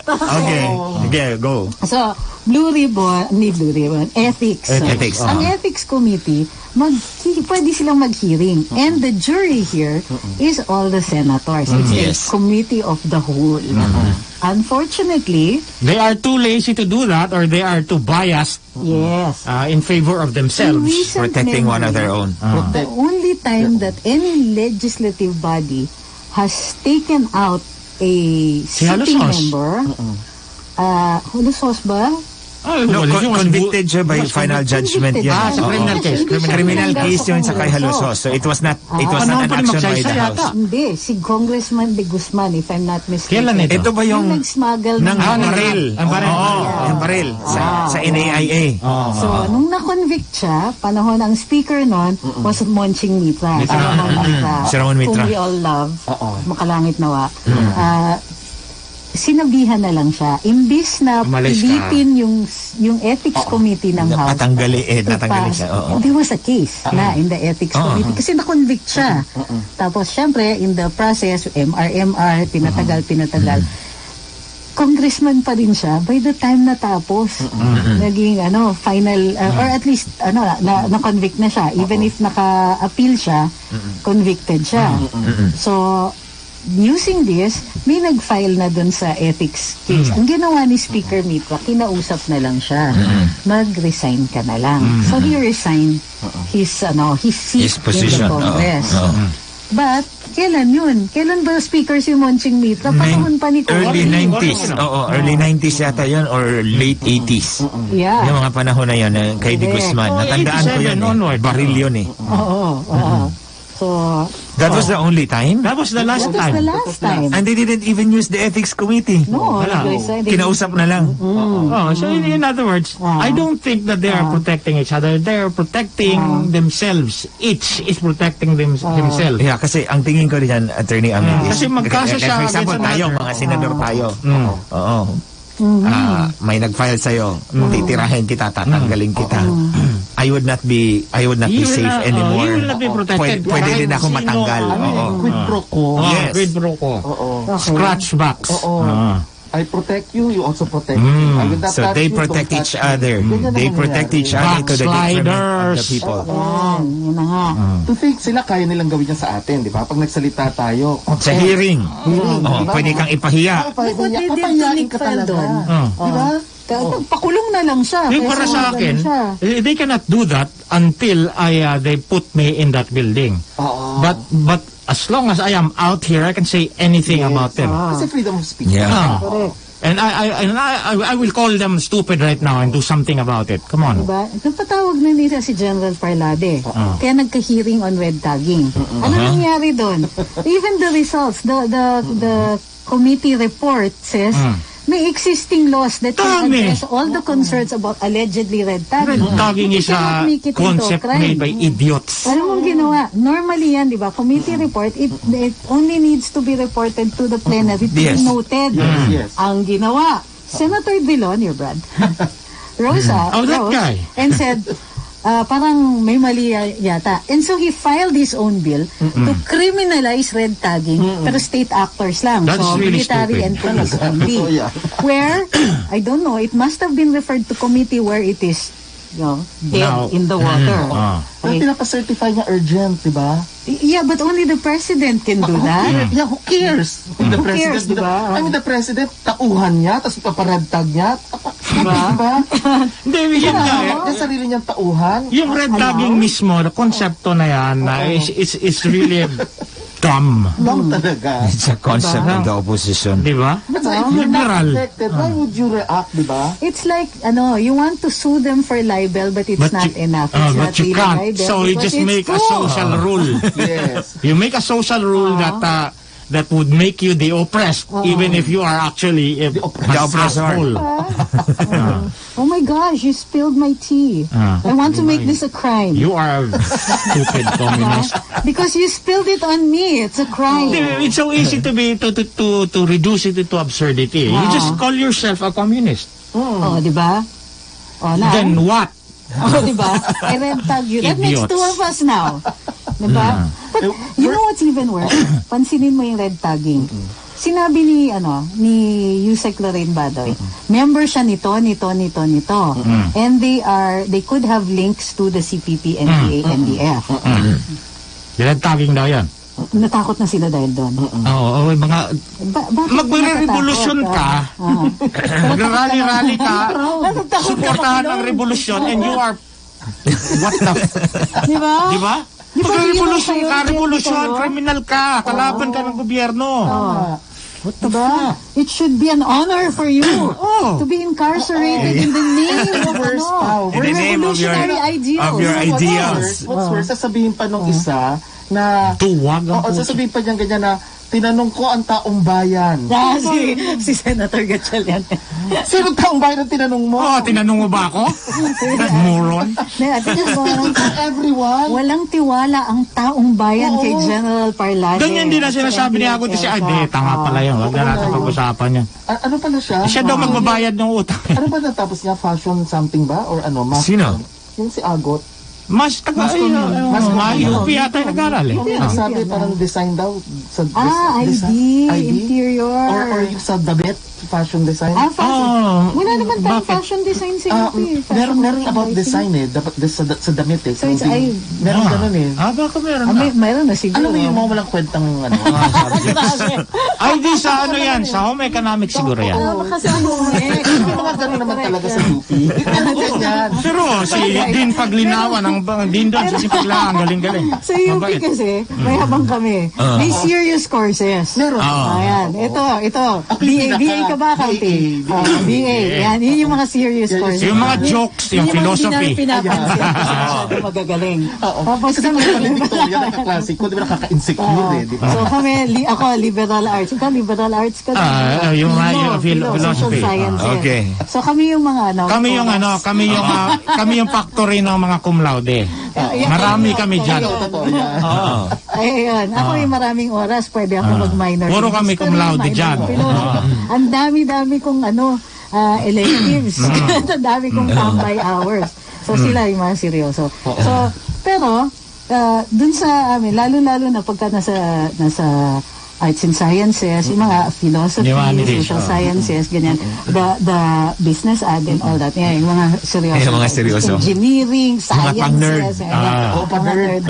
S6: Okay. Okay, go.
S2: So, blue ribbon, ethics.
S6: Ethics.
S2: Ang ethics committee, pwede silang mag-hearing. And the jury here is all the senators. It's
S6: Yes.
S2: a committee of the whole. Unfortunately,
S3: They are too lazy to do that, or they are too biased
S2: yes.
S3: in favor of themselves.
S2: In recent
S6: Protecting one of
S2: memory,
S6: their own.
S2: The only time that any legislative body has taken out a sitting
S3: Halusos.
S2: member, Halusos ba?
S6: No, convicted siya by final judgment yan.
S3: sa criminal case.
S6: Criminal case yun sa kay Halusos. So it was not an action by the House.
S2: Hindi, si Congressman de Guzman, if I'm not mistaken.
S3: Kailan ito?
S6: Ito ba yung
S2: nag-smuggle
S6: ng baril?
S3: Ang baril.
S6: Yung baril sa NAIA.
S2: So, nung na-convict siya, panahon ang speaker nun was Monching Mitra.
S6: Si Ramon Mitra.
S2: Whom we all love. Makalangit nawa. Sinabihan na lang siya. Imbis na
S3: Umalis ka.
S2: pilitin yung ethics committee ng House.
S6: Natanggalin siya. Oo.
S2: There was a case na in the ethics committee kasi na-convict siya. Tapos, syempre, in the process, MR, pinatagal. Congressman pa rin siya by the time natapos. Naging final or at least na-convict na siya. Even if naka-appeal siya, convicted siya. So, using this, may nag-file na dun sa ethics case. Ang ginawa ni Speaker Mitra, kinausap na lang siya. Mag-resign ka na lang. So he resigned his seat
S6: position.
S2: in the Congress. But, kailan yun? Kailan ba speaker si Monching Mitra? Panahon pa ni
S6: Early
S2: Cory.
S6: 90s. Oo, early 90s yata yun or late 80s.
S2: Yeah.
S6: Yung mga panahon na yun, kay Di Guzman. Natandaan ko yun. Baril yun eh.
S2: Oo. So,
S6: That was the only time?
S3: That was the last
S2: that was
S3: time.
S2: the last time.
S6: And they didn't even use the ethics committee.
S2: No,
S3: Wala.
S6: Kinausap na lang.
S3: So in other words, I don't think that they are protecting each other. They are protecting themselves. Each is protecting himself.
S6: Yeah, kasi ang tingin ko rin Attorney Amin is,
S3: Kasi magkaso siya
S6: for example,
S3: against
S6: tayo,
S3: another.
S6: mga senador tayo. Oo. May nag-file sa'yo, titirahin kita, tatanggalin kita. I would not be safe anymore.
S3: You will not be protected.
S6: Pwede rin ako
S3: Sino,
S6: matanggal. Oo.
S4: Quid pro quo.
S6: Yes.
S3: Quid pro quo. Scratchbacks.
S4: I protect you, you also protect me. I will not
S6: So
S4: touch
S6: they
S4: you,
S6: protect
S4: don't
S6: each
S4: touch me.
S6: other.
S4: Ganyan
S6: They
S4: naman
S6: protect
S4: nangyari.
S6: each other to the detriment of the
S3: Backsliders.
S6: people.
S2: Yun na nga.
S4: To think sila kaya nilang gawin yan sa atin, di ba? Pag nagsalita tayo,
S6: Sa hearing.
S4: Diba?
S6: Pwede kang ipahiya.
S2: What they did to
S4: papahiyain
S2: Nick
S4: ka
S2: Fel
S4: talaga.
S2: doon.
S4: Di ba?
S2: Pakulong na lang siya.
S3: Yung
S2: Kaya
S3: para sa
S2: ganun
S3: akin,
S2: siya.
S3: they cannot do that until they put me in that building.
S4: Oo.
S3: But as long as I am out here, I can say anything about them.
S4: Kasi freedom of speech.
S6: Yeah.
S2: Correct.
S3: And I will call them stupid right now and do something about it. Come on.
S2: Diba? Napatawag na nila si General Parlade. Kaya nagka-hearing on red tagging. Ano nangyari doon? Even the results, the committee report says, may existing laws that can address all the concerns about allegedly red tagging.
S3: Red tagging is a concept made by idiots.
S2: Alam mong ginawa, normally yan, di ba? Committee report, it only needs to be reported to the plenary to be noted.
S4: Yes.
S2: Ang ginawa, Senator Dillon, your Brad, Rosa,
S3: that guy.
S2: and said, parang may mali yata. And so he filed his own bill to criminalize red tagging, pero state actors lang.
S3: That's
S2: so
S3: really
S2: military
S3: stupid.
S2: and police only. Where, I don't know, it must have been referred to committee where it is, dead in the water.
S4: Pero pinapa-certify niya urgent, di ba?
S2: Yeah, but only the president can do that.
S4: Yeah, who cares? The president,
S2: diba?
S4: I mean, the president, tauhan niya, tapos paparagtag niya. Diba?
S3: Hindi, yun nga.
S4: Yung sarili niyang tauhan.
S3: Yung red tagging mismo, the konsepto na yan, is really dumb.
S4: Dumb talaga.
S6: It's a concept of the opposition.
S3: Di ba?
S4: But if you're not
S3: Liberal.
S4: affected, why would you react, di ba?
S2: It's like, you want to sue them for libel, but it's not enough. It's
S3: But
S2: not
S3: you
S2: really
S3: can't.
S2: libel
S3: So you
S2: because
S3: just
S2: it's
S3: make a
S2: true.
S3: social rule.
S4: Yes.
S3: You make a social rule that would make you the oppressed, even if you are actually the
S6: oppressor.
S2: Oh my gosh, you spilled my tea. I want to make this a crime.
S3: You are a stupid communist.
S2: Because you spilled it on me. It's a crime.
S3: It's so easy to reduce it into absurdity. You just call yourself a communist.
S2: Oh, di ba? Oh, na.
S3: Then what?
S2: Oh, di ba? I red tag you. That makes
S3: Idiots.
S2: two of us now. Di ba? But you know what's even worse? Pansinin mo yung red tagging. Sinabi ni Yusek Lorraine Badoy, member siya nito. And they could have links to the CPP, NPA, NDF.
S3: Red tagging daw yan.
S2: Natakot na sila dahil doon.
S3: Oo, mga
S2: Bakit
S3: magre-revolusyon ka, mag-rally-rally ka,
S2: Natatakot ka
S3: suportahan ang revolusyon, and you are what the
S2: Di ba?
S3: di ba?
S2: Di ba
S3: Magre-revolusyon
S2: yun
S3: ka,
S2: kayo?
S3: revolusyon, criminal ka, kalaban ka ng gobyerno.
S2: What the fuck? It should be an honor for you to be incarcerated in the name of
S6: In the name of your ideals.
S4: What's worse, sasabihin pa nung isa na
S3: Tuwag ang
S4: Oo, sasabihin pa niyan ganyan na tinanong ko ang taong bayan.
S2: Si Senator Gatchalian.
S4: Sino taong bayan ang tinanong mo?
S3: Tinanong mo ba ako? Moron.
S4: Everyone.
S2: Walang tiwala ang taong bayan kay General Parlade.
S3: Ganyan din na sinasabi niya ako siya, tanga pala yan. Huwag na natin pag-usapan yan.
S4: Ano pala siya?
S3: Siya daw magbabayad ng utang.
S4: Ano ba natapos niya? Fashion something ba? Or ano?
S6: Sino?
S4: Yung si Agot.
S3: Mas UP yata yung nag-aral eh.
S4: Sabi parang design daw. Sa
S2: interior.
S4: Or yung sa damit, fashion design.
S2: Fashion. Wala naman tayong fashion design sa UP.
S4: Meron about design eh. Dapat sa damit eh.
S2: So it's
S4: Meron ganun eh.
S3: Baka meron na.
S2: Mayroon na siguro.
S4: Alam mo yung mga walang kwentang
S3: Ay, di sa ano yan. Sa home economics siguro yan.
S2: Kasi
S4: Yung mga ganun naman talaga sa UP. Ganyan.
S3: Pero si Dean Paglinawan, ang Dean doon sa Sipaglaan, galing-galing.
S2: sa UP kasi, may habang kami. May serious courses.
S4: Meron.
S2: Ayan. Ito. BA ka ba, accounting? BA. Yan. Yun yung mga serious courses.
S3: Yung mga jokes, yung philosophy.
S2: Hindi namin pinapansin kasi masyado magagaling. Tapos
S4: Kasi
S2: kami,
S4: kami Victoria, nagka-classic ko, di ba nakaka-insecure eh, di ba?
S2: so kami, ako, liberal arts. Ikaw, liberal arts ka.
S3: Yung philosophy.
S2: Social sciences.
S6: Okay.
S2: So kami yung mga
S3: kami yung factory ng mga cum laude. Marami kami dyan.
S2: Ayun. Ako yung maraming oras, pwede ako mag-minor.
S3: Puro kami cum laude dyan.
S2: Ang dami-dami kong electives. Ang dami kong tambay hours. So sila yung mga seryoso. So, pero, dun sa amin, lalo-lalo na pagka nasa arts and sciences, yung mga philosophy, social sciences, ganyan. The business ad and all that. Yan, yung mga seryoso.
S6: Yung mga seryoso.
S2: Engineering,
S6: pang-nerd.
S2: sciences. Pang-nerd.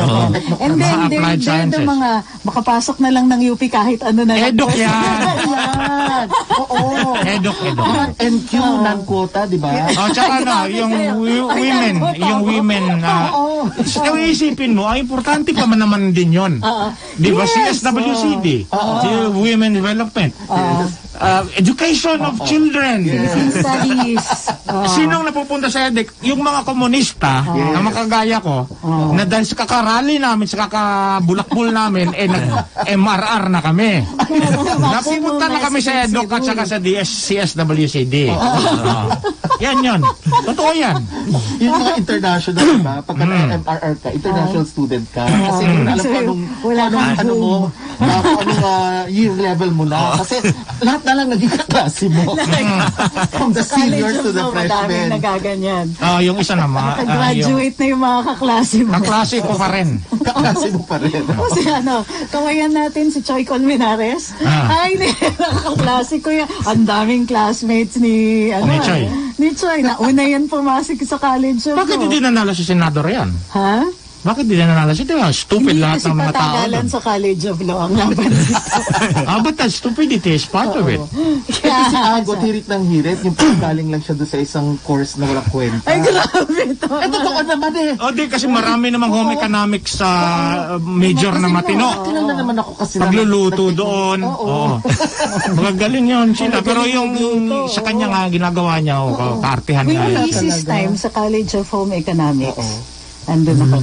S2: And then, they're the mga makapasok na lang ng UP kahit ano na.
S3: Eduk yan.
S4: Oo.
S3: Eduk.
S4: NQ, non-quota, di ba?
S3: Tsaka yung women, isipin mo, importante pa man naman din yun. Di ba? CSWCD. Women Development. education of children.
S2: Studies.
S3: Sinong napupunta sa EDIC? Yung mga komunista na makagaya ko, na dahil sa kakarali namin, sa kakabulakbul namin, nag-MRR na kami. Napupunta na kami sa EDOC at saka sa CSWCD. Yan yun. Totoo yan.
S4: Yung mga international, diba? Pagka na-MRR ka, international student ka. Kasi alam ko anong year level mo na. Kasi lahat na lang naging kaklase mo. From the seniors to the freshmen.
S2: Madaming nagaganyan.
S3: Yung isa naman.
S2: Nakagraduate na yung mga kaklase mo.
S3: Kaklase ko pa rin.
S4: Kaklase mo pa rin.
S2: Kasi kawayan natin si Choy Colmenares. Ay, kaklase ko yan. Ang daming classmates ni
S3: Choy.
S2: Ni Choy. Nauna yan pumasok sa college.
S3: Bakit hindi nanalo si senador yan?
S2: Ha?
S3: Bakit di na nanalo siya? Diba? Stupid lahat ng mga tao.
S2: Hindi kasi patagalan sa College of Law ang laban dito.
S3: But that stupidity is part of it.
S4: Kasi si Agot, hirit ng hirit, yung pagkaling lang siya doon sa isang course na walang kwenta.
S2: Ay, grabe ito.
S4: Totoo naman eh.
S3: Di kasi marami namang home economics sa major na matino.
S4: Tinanda naman ako kasi
S3: pagluluto doon. Magagaling yun, China. Pero yung sa kanya nga ginagawa niya, kaartihan nga.
S2: Yung thesis time sa College of Home Economics. Andun ako.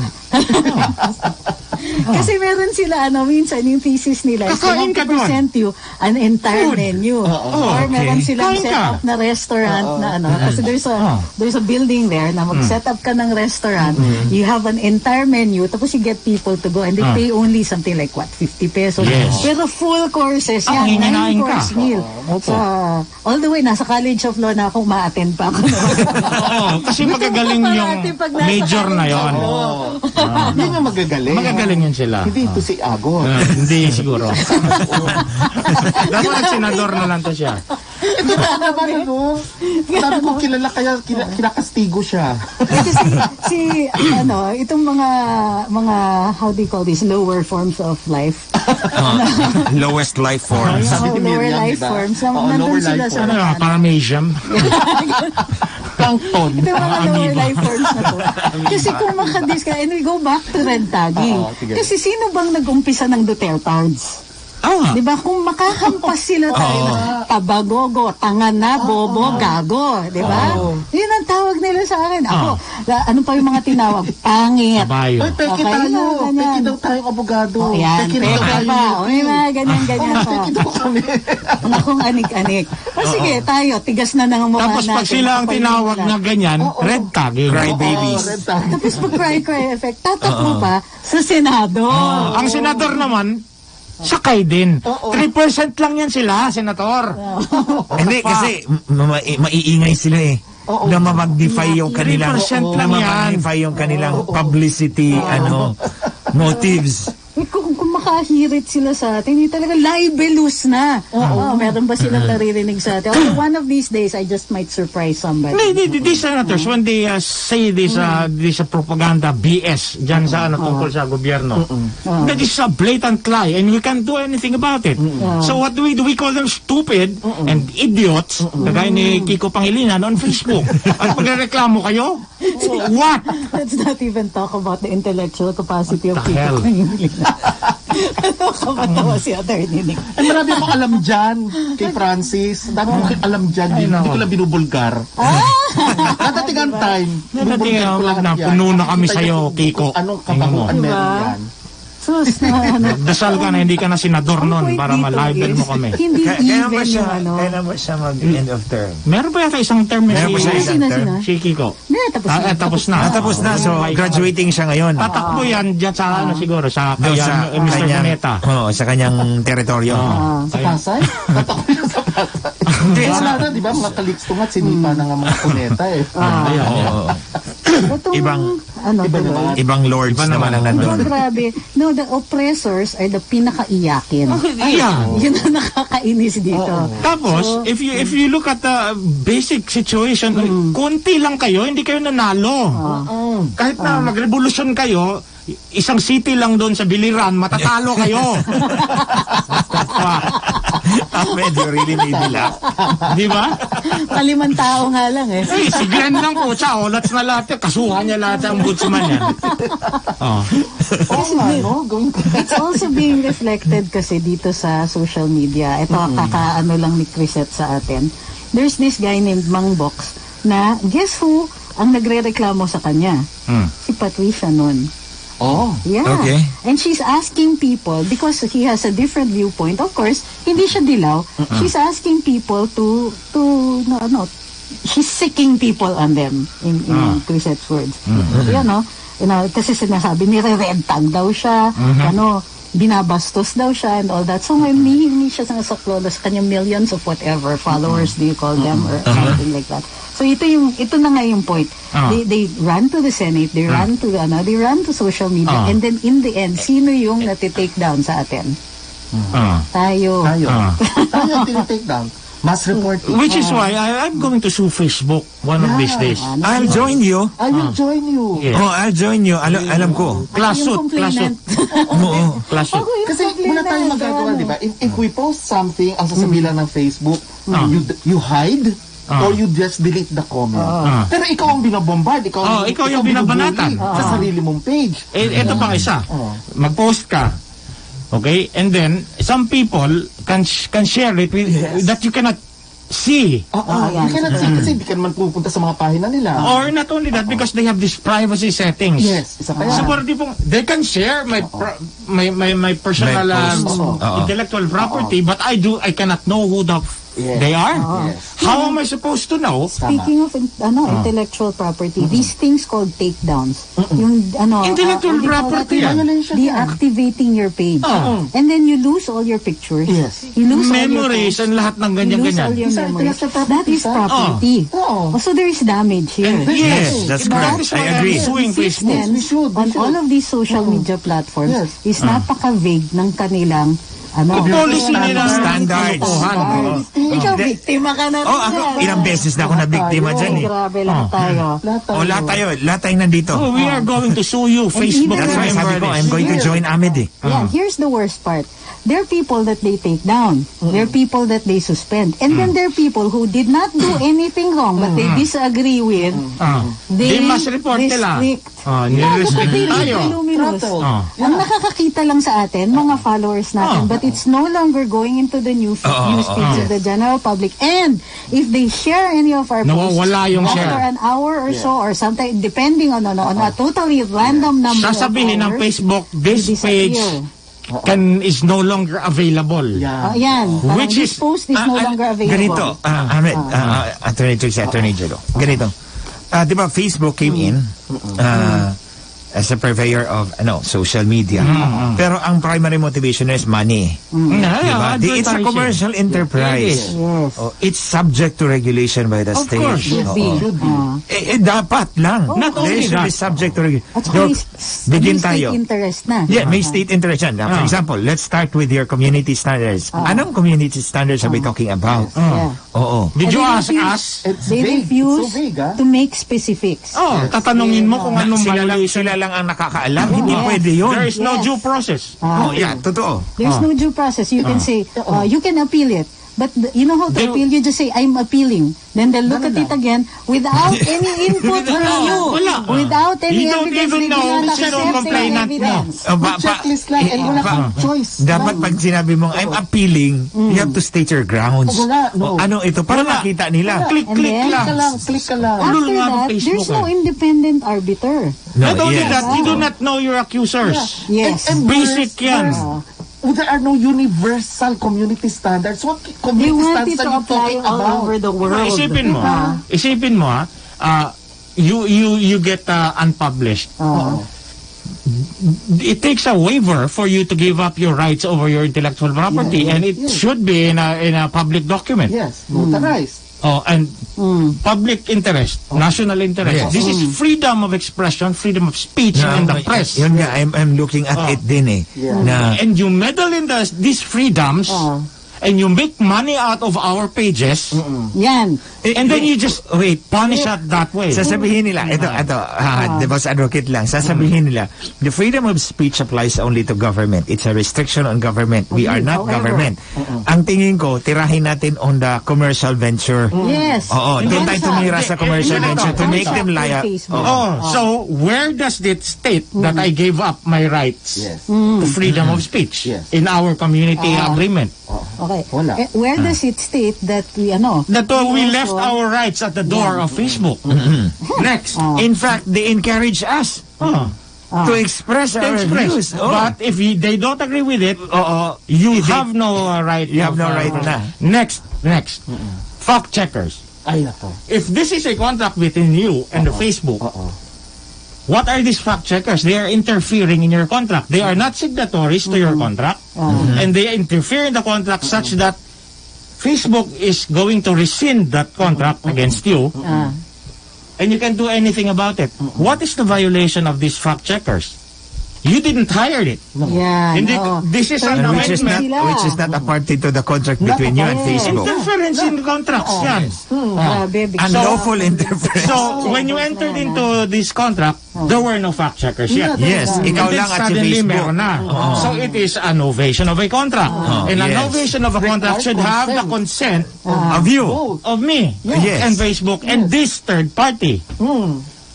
S2: Kasi meron sila, minsan yung thesis nila is they have to present you an entire menu. Or meron silang set up na restaurant na kasi there's a building there na mag-set up ka ng restaurant, you have an entire menu, tapos you get people to go and they pay only something like 50 pesos.
S3: Yes.
S2: Pero full courses yan, 9-course meal. So, all the way, nasa College of Law na ako, ma-attend pa ako.
S3: Kasi magagaling yung major na yon.
S4: Hindi nga magagaling.
S3: Magagaling yun sila.
S4: Hindi ito si Agot.
S3: Hindi siguro. Dapat senador na lang to siya.
S4: Ito naman sabi ko kilala kaya kinakastigo siya.
S2: si itong mga how do you call this, lower forms of life.
S6: Lowest life forms.
S2: Lower life forms. Nandun sila sa
S3: Paramecium.
S4: Plankton.
S2: Ito yung mga lower life forms na to. Kasi kung makadiscuss, and we go back to red tagging. Kasi sino bang nag-umpisa ng Dutertards? Diba? Kung makakampas sila tayo na tabagogo, tanga na, bobo, gago. Diba? Yun ang tawag nila sa akin. Ako, ano pa yung mga tinawag? Pangit.
S3: Kabayo.
S4: Ay, peke tayo. Peke daw tayong abogado.
S2: Yan, peke pa. May mga ganyan-ganyan pa.
S4: Peke daw kami.
S2: Akong anik-anik. Sige, tayo, tigas na ng mukha natin.
S3: Tapos pag sila ang tinawag na ganyan, red tagging.
S6: Cry babies.
S2: Tapos pag cry effect, tatakbo pa sa Senado.
S3: Ang senador naman, sakay din. 3% lang yan sila, senator.
S6: Hindi, kasi maiingay sila eh. Na mag-defy yung kanilang,
S3: 3% lang yan.
S6: mag-defy yung kanilang publicity, motives.
S2: Kung makahirit sila sa atin, hindi talaga libelous na. Meron ba silang naririnig sa atin? One of these days, I just might surprise somebody.
S3: These senators, when they say this propaganda BS dyan sa tungkol sa gobyerno, that is a blatant lie and we can't do anything about it. So what do? We call them stupid and idiots, kagaya ni Kiko Pangilinan on Facebook. At pagreklamo kayo, what?
S2: Let's not even talk about the intellectual capacity of Kiko Pangilinan. Kamatawa si Attorney Nick.
S4: Ay, marami akong alam dyan kay Francis. Dami akong alam dyan. Hindi ko lang binubulgar. Natatingan time.
S3: Natatingan lang. Puno na kami sa'yo, Kiko.
S4: Anong kapakuan meron yan?
S2: Sus na
S3: Dasal ka na, hindi ka na senador nun para ma-libel mo kami.
S2: Hindi even yung
S6: Kailan ba siya mag-end of term?
S3: Meron pa yata isang term
S6: Meron pa siya isang term?
S3: si Kiko.
S2: Tapos na.
S3: Tapos na.
S6: So, graduating siya ngayon.
S3: Tatakbo yan dyan sa siguro, sa Mr. Cuneta.
S6: Sa kanyang teritoryo.
S4: Sa Pasay? Tatakbo yan sa Pasay. Wala na, di ba? Mga kaliksto nga, sinipa na nga mga Cuneta eh.
S6: Ibang lords naman ang nandun.
S2: Grabe. No, the oppressors are the pinakaiyakin. Yun ang nakakainis dito.
S3: Tapos, if you look at the basic situation, konti lang kayo, hindi kayo nanalo. Kahit na magrevolusyon kayo, isang city lang doon sa Biliran, matatalo kayo.
S6: Ahmed, you really made me laugh.
S3: Di ba?
S2: Kalimang tao nga lang eh.
S3: Eh, si Glenn lang po, olats na lahat. Kasuhan niya lahat ang ombudsman yan. Oh.
S2: It's also being reflected kasi dito sa social media. Ito, kakaano lang ni Crisette sa atin. There's this guy named Mang Box na, guess who ang nagre-reklamo sa kanya? Si Patricia nun.
S4: Oh.
S2: Yeah.
S6: Okay.
S2: And she's asking people, because he has a different viewpoint, of course, hindi siya dilaw. She's asking people to she's sicking people on them, in Crisette's words. You know, kasi sinasabi, nire-red tag daw siya, binabastos daw siya and all that. So ngayon, hihingi siya sa saklolo sa kanyang millions of whatever followers do you call them or something like that. So ito na nga yung point. They run to the Senate, they run to social media, and then in the end, sino yung nati-take down sa atin? Tayo.
S4: Tayo tinitake down. Mass reporting.
S3: Which is why I'm going to sue Facebook one of these days.
S6: I'll join you.
S4: I will join you.
S3: Yeah.
S6: Oh, I'll join you. Alam ko.
S3: Class suit.
S4: Kasi wala tayong magagawa, di ba? If we post something, ang sasabihin lang ng Facebook, you hide, or you just delete the comment. Pero ikaw ang binabombard, ikaw
S3: yung binabanatan
S4: sa sarili mong page.
S3: Ito pang isa. Mag-post ka. Okay? And then, some people can share it with, that you cannot see.
S4: You cannot see kasi hindi ka naman pupunta sa mga pahina nila.
S3: Or not only that, because they have these privacy settings.
S4: Yes, isa pa yan.
S3: So, they can share my personal intellectual property, but I cannot know who they are. How am I supposed to know?
S2: Speaking of intellectual property, these things called takedowns. Yung
S3: intellectual property yan.
S2: Deactivating your page. And then you lose all your pictures.
S4: Yes.
S2: You lose
S3: memories and lahat ng ganyan-ganyan.
S2: That is property. So there is damage here.
S6: Yes, that's correct. I agree.
S3: Suing Facebook.
S2: On all of these social media platforms is napaka-vague ng kanilang
S3: policy nila
S6: standards.
S2: Ikaw, biktima ka na rin.
S6: Ako, ilang beses na ako na biktima dyan eh.
S2: Grabe lang tayo.
S6: Lahat tayo nandito.
S3: We are going to sue you, Facebook.
S6: That's why sabi ko, I'm going to join Ahmed eh.
S2: Yeah, here's the worst part. There are people that they take down. There are people that they suspend. And then there are people who did not do anything wrong but they disagree with.
S3: They must report nila.
S2: Nirestrict tayo. Ang nakakakita lang sa atin, mga followers natin, but it's no longer going into the news feeds of the general public. And if they share any of our posts after an hour or so, or sometimes, depending on a totally random number of hours,
S3: sasabihin ng Facebook, this page is no longer available.
S2: Which is post is no longer available.
S6: Ganito, Ahmed, Attorney Jero. Ganito. Di ba Facebook came in as a purveyor of social media. Pero ang primary motivation is money. Diba? It's a commercial enterprise. It's subject to regulation by the state.
S3: Of course.
S2: Should be.
S6: Dapat lang.
S3: Not only
S6: should
S3: that.
S6: be subject to regulation.
S2: At saka
S6: Begin
S2: may state
S6: tayo.
S2: interest na.
S6: Yeah, may state interest yan. For example, let's start with your community standards. Anong community standards are we talking about? Oo.
S3: Did you ask us?
S2: They refuse to make specifics.
S3: Tatanungin mo kung anong violation.
S6: Sila lang ang nakakaalam. Hindi pwede yun.
S3: There is no due process.
S6: Totoo.
S2: There's no due process. You can say, you can appeal it. But you know how to appeal? You just say, I'm appealing. Then they'll look at it again without any input from you. Without any
S3: evidence. You don't even know sino ang complainant mo.
S4: Checklist lang and wala kang choice.
S6: Dapat pag sinabi mong I'm appealing, you have to state your grounds. Ano ito? Para makita nila.
S3: Click lang.
S4: Click ka lang.
S2: After that, there's no independent arbiter.
S3: Not only that, you do not know your accusers.
S2: Yes.
S3: Basic yan.
S4: There are no universal community standards. What
S2: They
S4: community
S2: want it
S4: standards
S2: to
S4: are you
S2: apply
S4: talking
S2: all
S4: about?
S2: over the world.
S3: Isipin mo you get unpublished. It takes a waiver for you to give up your rights over your intellectual property, and it should be in a public document.
S4: Yes, notarized.
S3: And public interest, national interest.
S6: Yes.
S3: This is freedom of expression, freedom of speech in the press.
S6: Yun nga, I'm looking at it din eh.
S3: And you meddle in these freedoms, and you make money out of our pages,
S2: Yan.
S3: and then you just punish us that way.
S6: Sasabihin nila, ito, the boss advocate lang, sasabihin nila, the freedom of speech applies only to government. It's a restriction on government. We are not government. Ang tingin ko, tirahin natin on the commercial venture.
S2: Yes.
S6: Oo, doon tayo tumira sa commercial venture to make them liable.
S3: So where does it state that I gave up my rights to freedom of speech in our community agreement?
S2: Okay.
S4: Wala.
S2: Where does it state that we,
S3: That we left our rights at the door of Facebook. Next.
S6: In fact, they encourage us to express our views.
S3: But if they don't agree with it, you have no right.
S6: You have no right na.
S3: Next. Fact checkers.
S4: Ay, nako.
S3: If this is a contract between you and the Facebook, what are these fact checkers? They are interfering in your contract. They are not signatories to your contract, and they interfere in the contract such that Facebook is going to rescind that contract against you, and you can't do anything about it. What is the violation of these fact checkers? You didn't hire it.
S2: Yan.
S3: This is an
S6: Which is
S3: amendment.
S6: not a party to the contract between you and Facebook.
S3: Interference in contracts yan.
S2: Grabe.
S6: Unlawful interference.
S3: So, when you entered into this contract, there were no fact checkers yet.
S6: Yes, ikaw
S3: And then
S6: lang at si
S3: suddenly,
S6: Facebook.
S3: meron na. So, it is a novation of a contract. And a
S6: Yes.
S3: novation of a contract should have the consent
S6: Of you.
S3: of me
S6: Yes.
S3: and Facebook and this third party.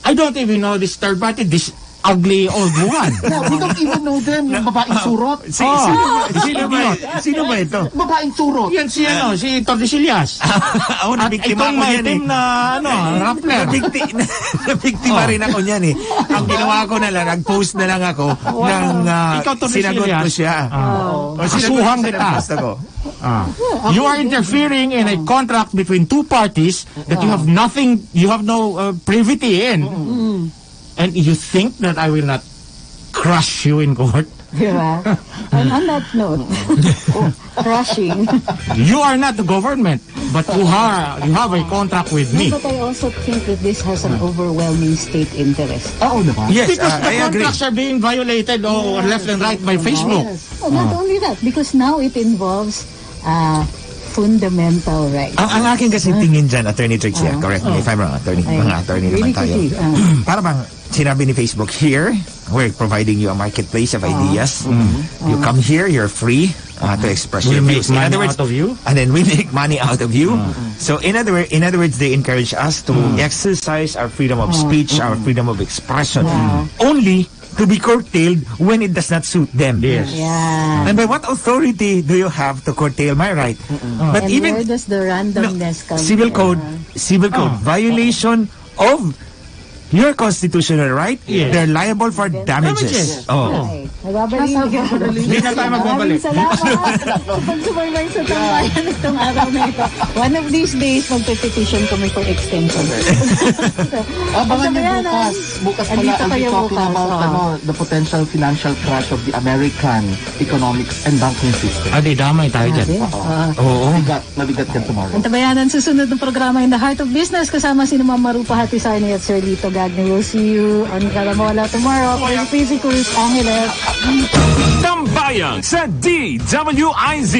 S3: I don't even know this third party, this ugly old woman.
S4: No, we don't even know them, yung babaeng surot.
S6: Sino ba ito?
S4: Babaeng surot.
S3: Yan si Tordesillas.
S6: Ako,
S3: At
S6: nabiktima
S3: itong
S6: ako yan eh.
S3: maitim na, rappler.
S6: Nabiktima rin ako niyan eh. Ang ginawa ko na lang, nag-post na lang ako ng
S3: Ikaw, Tordesillas.
S6: sinagot ko siya.
S3: Kasuhan kita.
S6: Post ako.
S3: You are interfering in a contract between two parties that you have nothing, you have no privity in. And you think that I will not crush you in court?
S2: Diba? And on that note, crushing.
S3: You are not the government, but you have a contract with me.
S2: But I also think that this has an overwhelming state interest.
S4: Oo naman.
S6: Yes,
S3: Because the
S6: I agree.
S3: contracts are being violated left and right by Facebook.
S2: Oh, not only that, because now it involves fundamental rights.
S6: Ang aking kasi tingin dyan, Attorney Trixia, correct me if I'm wrong, mga attorney naman
S2: Really
S6: tayo.
S2: quickly,
S6: Para bang sinabi ni Facebook, here, we're providing you a marketplace of ideas. You come here, you're free to express
S3: We
S6: your
S3: make
S6: views. In
S3: money
S6: other words,
S3: out of you?
S6: and then we make money out of you. So in other words, they encourage us to exercise our freedom of speech, our freedom of expression, only to be curtailed when it does not suit them.
S3: Yes.
S2: yeah.
S6: And by what authority do you have to curtail my right? But
S2: And
S6: even
S2: where does the randomness come
S6: civil
S2: from?
S6: code violation of your constitutional right,
S3: Yes.
S6: they're liable for damages. Oh.
S2: Okay. Nagbabalik.
S3: Hindi na tayo magbabalik.
S2: Maraming salamat sa pagsubaybay sa tambayan itong araw na ito. One of these days, magpe-petition kami for extension.
S4: Abangan niyo
S2: Tambayanan.
S4: bukas. Bukas pala,
S2: Andito
S4: I'll be
S2: kayo
S4: talking
S2: bukas,
S4: about the potential financial crash of the American economics and banking system.
S3: Adi, damay tayo dyan.
S6: Oo.
S4: Mabigat yan tomorrow.
S2: Ang tabayanan, susunod ng programa in the Heart of Business kasama si Ma'am Marupa Hatisani at Sir Lito Gagni. We'll see you on Kalamawala tomorrow. For the Physicals, Angeles.
S1: Tambayan sa DWIZ.